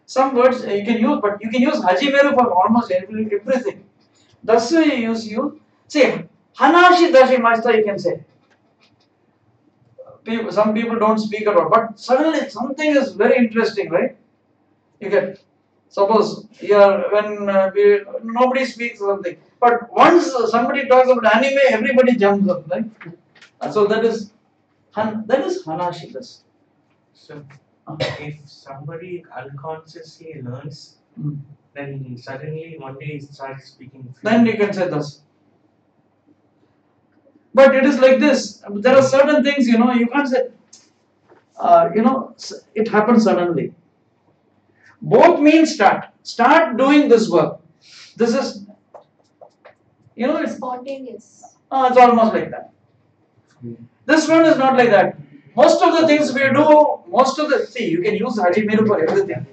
Some words you can use, but you can use hajimeru for almost everything. Thus you say hanashi dashimashita. You can say. Some people don't speak at all, but suddenly something is very interesting, right? You get. Suppose when nobody speaks something, but once somebody talks about anime, everybody jumps up, right? So that is hanashi. So if somebody unconsciously learns, then suddenly one day he starts speaking. Then you can say this. But it is like this. There are certain things, you can't say. It happens suddenly. Both mean start. Start doing this work. This is, it's Spontaneous. it's almost like that. This one is not like that. Most of the things we do, see, you can use hajimeru for everything.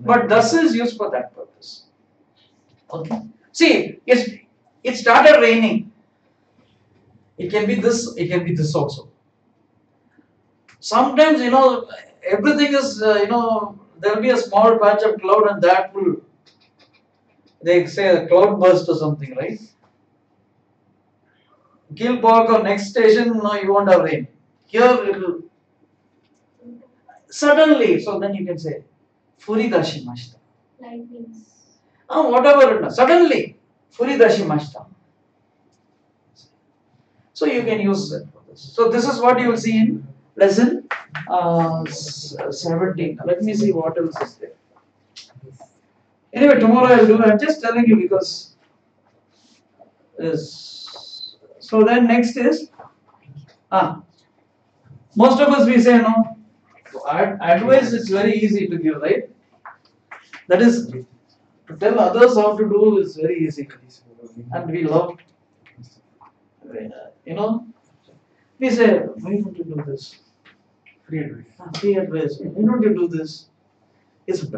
But this is used for that purpose. Okay. See, it started raining. It can be this also. Sometimes, everything is, there will be a small patch of cloud and that will, they say a cloud burst or something, right? Gilborg or next station, no, you won't have rain. Here it will suddenly, so then you can say furidashimashita. Lightnings. Whatever, suddenly furidashimashita. So you can use that for this. So this is what you will see in lesson 17. Let me see what else is there. Anyway, tomorrow I will do. I'm just telling you because this. So then next is most of us we say no. Advice is very easy to give, right? That is to tell others how to do is very easy, and we love. We say, why don't you do this? Free advice. Free advice. Why don't you do this?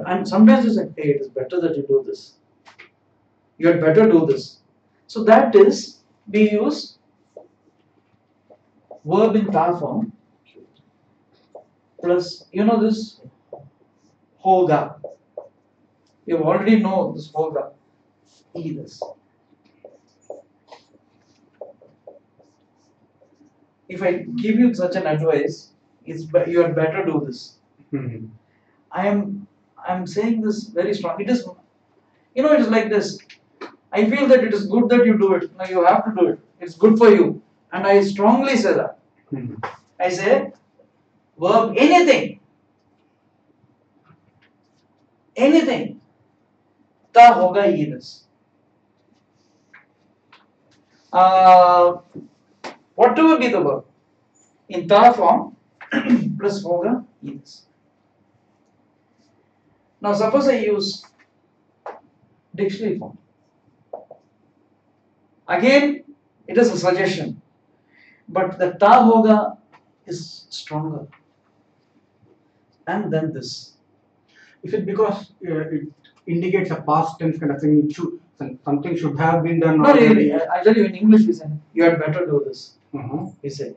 And sometimes you say, hey, it is better that you do this. You had better do this. So that is, we use verb in ta form plus, this hoga. You already know this hoga. This. If I give you such an advice, you had better do this. I am saying this very strong. It is, it is like this. I feel that it is good that you do it. No, you have to do it. It's good for you. And I strongly say that. I say, verb anything. anything, ta hoga ye this. Whatever be the verb, in ta form plus hoga ye this. Now suppose I use dictionary form. Again, it is a suggestion, but the ta hoga is stronger. And then this. Is it because it indicates a past tense kind of thing? Something should have been done. No, really. I tell you in English, we say you had better do this. We say,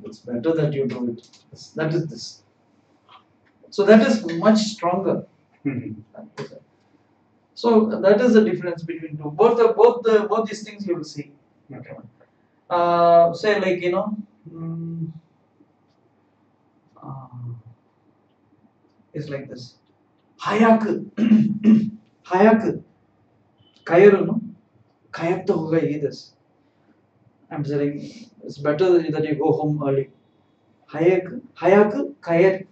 it's better that you do it. That is this. So that is much stronger. So that is the difference between two. Both these things you will see. Okay. Say like it's like this. Hayaku. Hayaku. Kayaru no? Kayatta hoga ye this. I'm saying it's better that you go home early. Hayaku kayatta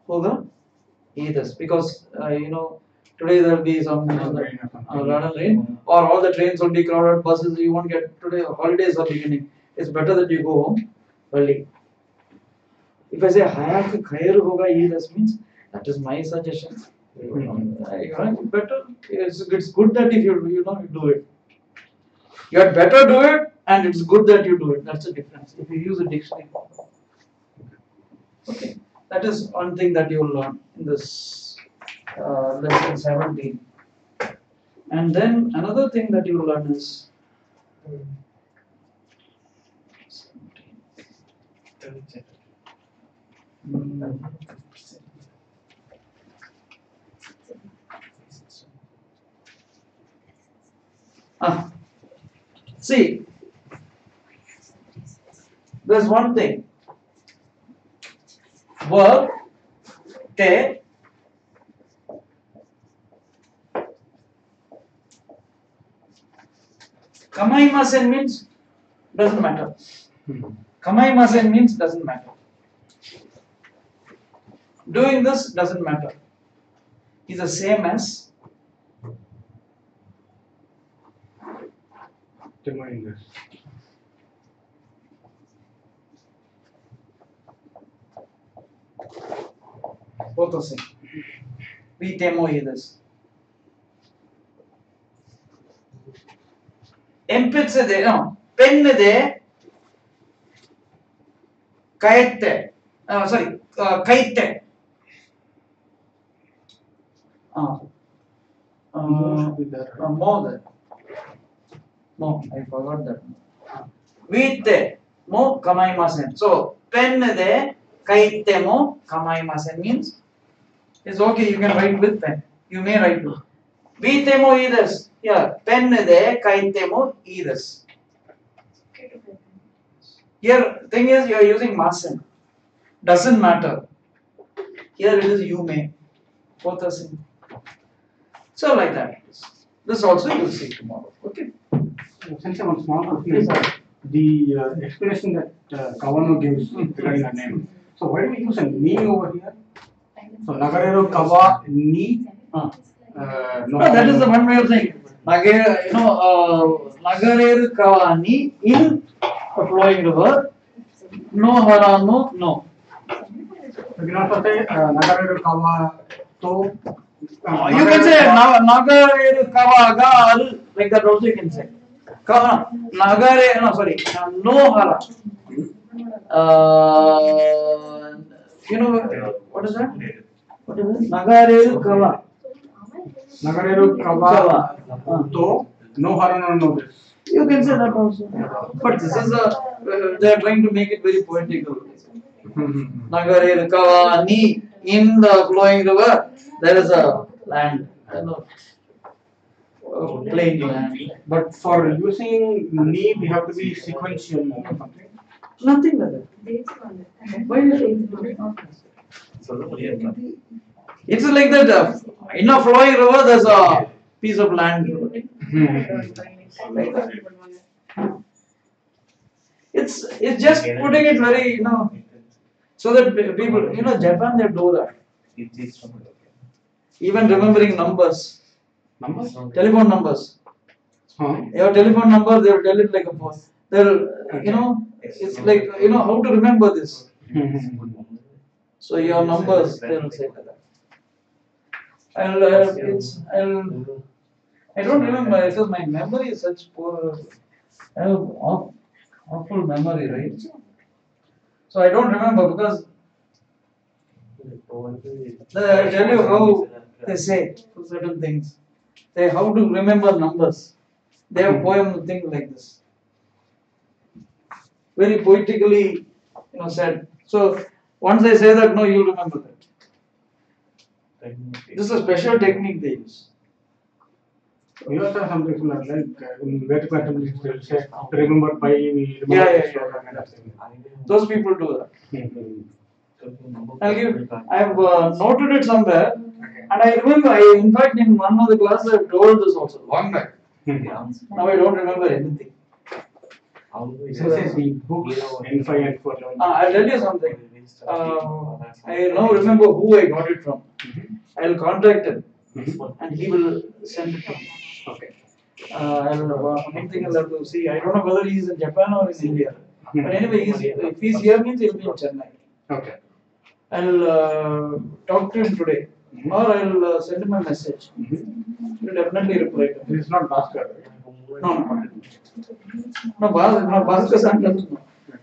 hoga ye this. Because today there will be some rain, or all the trains will be crowded, buses you won't get today, holidays are beginning. It's better that you go home early. If I say hayaku kayaru hoga ye this means that is my suggestion. Better. It's good that if you do it. You had better do it, and it's good that you do it. That's the difference. If you use a dictionary form. Okay, that is one thing that you will learn in this lesson 17. And then another thing that you will learn is 17. See, there's one thing. Verb te kamaimasen means doesn't matter. Kamaimasen means doesn't matter. Doing this doesn't matter. Is the same as doing this. Both the same. We temo this. Empitse de no pen de kayette. Sorry, kaite. More than. No, I forgot that. Vite mo kamaimasen. So pen de kaite mo kamaimasen means it's okay. You can write with pen. You may write with. Vite mo idas. Here pen de kaite mo idas. Here thing is you are using masen. Doesn't matter. Here it is you may. Both are same. So like that. This also you will see tomorrow. Okay. Since one small question, the explanation that Kawano gives regarding a name. So why do we use a ni over here? So Nagarero Kawa ni. No, that is the one way of saying. Nagareru Kawa ni in a flowing river. No harano no. You can also say Nagareru Kawa to. You can say Nagareru Kawa ga like that also you can say. Nagare, no sorry, no hara. What is that? What is it? Nagareru Kawa. Nagareru Kawa to no hara no this. You can say that also. But this is they are trying to make it very poetical. Nagareru Kawa ni in the flowing river there is a land. Plain land. But for using ni, we have to be sequential or something. Nothing like that. Why is it? It's like that. In a flowing river, there's a piece of land. Like that. It's just putting it very, so that people, Japan, they do that. It is from Even remembering numbers, Numbers? telephone numbers. Your telephone number, they will tell it like a boss. They'll, it's like, how to remember this. So your numbers, they will say like that. I don't remember because my memory is such poor. I have awful memory, right? So I don't remember because I tell you how they say certain things. They how to remember numbers. They have poem things like this. Very poetically, said. So once I say that, no, you'll remember that. This is a special technique they use. You also have something similar, like in vertical mathematics, they will say to remember pi, we remember Yeah. Those people do that. I have noted it somewhere, and I remember. In fact, in one of the classes, I have told this also long back. Now I don't remember anything. So the books N5 and 4. I'll tell you something. I now remember who I got it from. I'll contact him, and he will send it to me. Okay. One thing I'll have to see. I don't know whether he's in Japan or in India. But anyway, if he's here, means he'll be in Chennai. Okay. I'll talk to him today, or I'll send him a message. He'll definitely reply to me. It's not Bhaskar. No, Bhaskar San.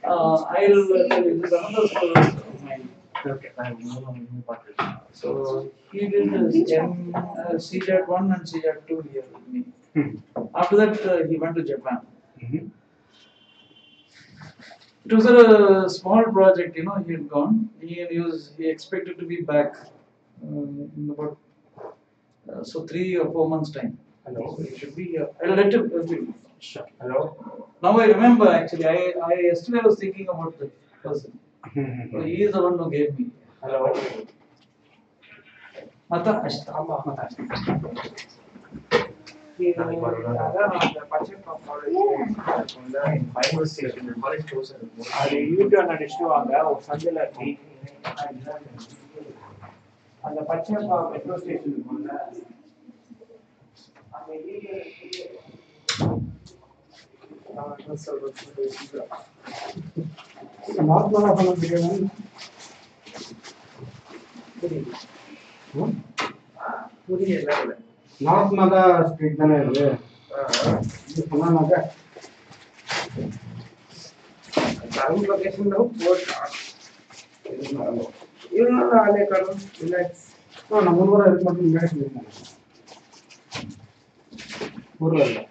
I'll tell you, this is another story of mine. Okay. So he did his C-JAT 1 and C-JAT 2 here with me. After that, he went to Japan. It was a small project, he had gone. He expected to be back in about 3 or 4 months' time. Hello. So he should be here. I'll let him. Sure. Hello. Now I remember actually. Yesterday I was thinking about the person. So he is the one who gave me. Hello. Mata Ashta. அது YouTube நடிச்சுட்டு வாங்க ஒரு சந்தில அந்த பச்சை metro ஸ்டேஷனுக்கு போங்க புரியல north மாதா street தானே இது சொன்னாங்க கரண்ட் லொகேஷன் போட்டா இவ்வளோ ஆளே கரும் ரிலாக்ஸ் நான் 3 வாரம் இருக்கு மட்டும் முன்னாடி சொல்லியிருந்தேன் 1 வாரம் இல்லை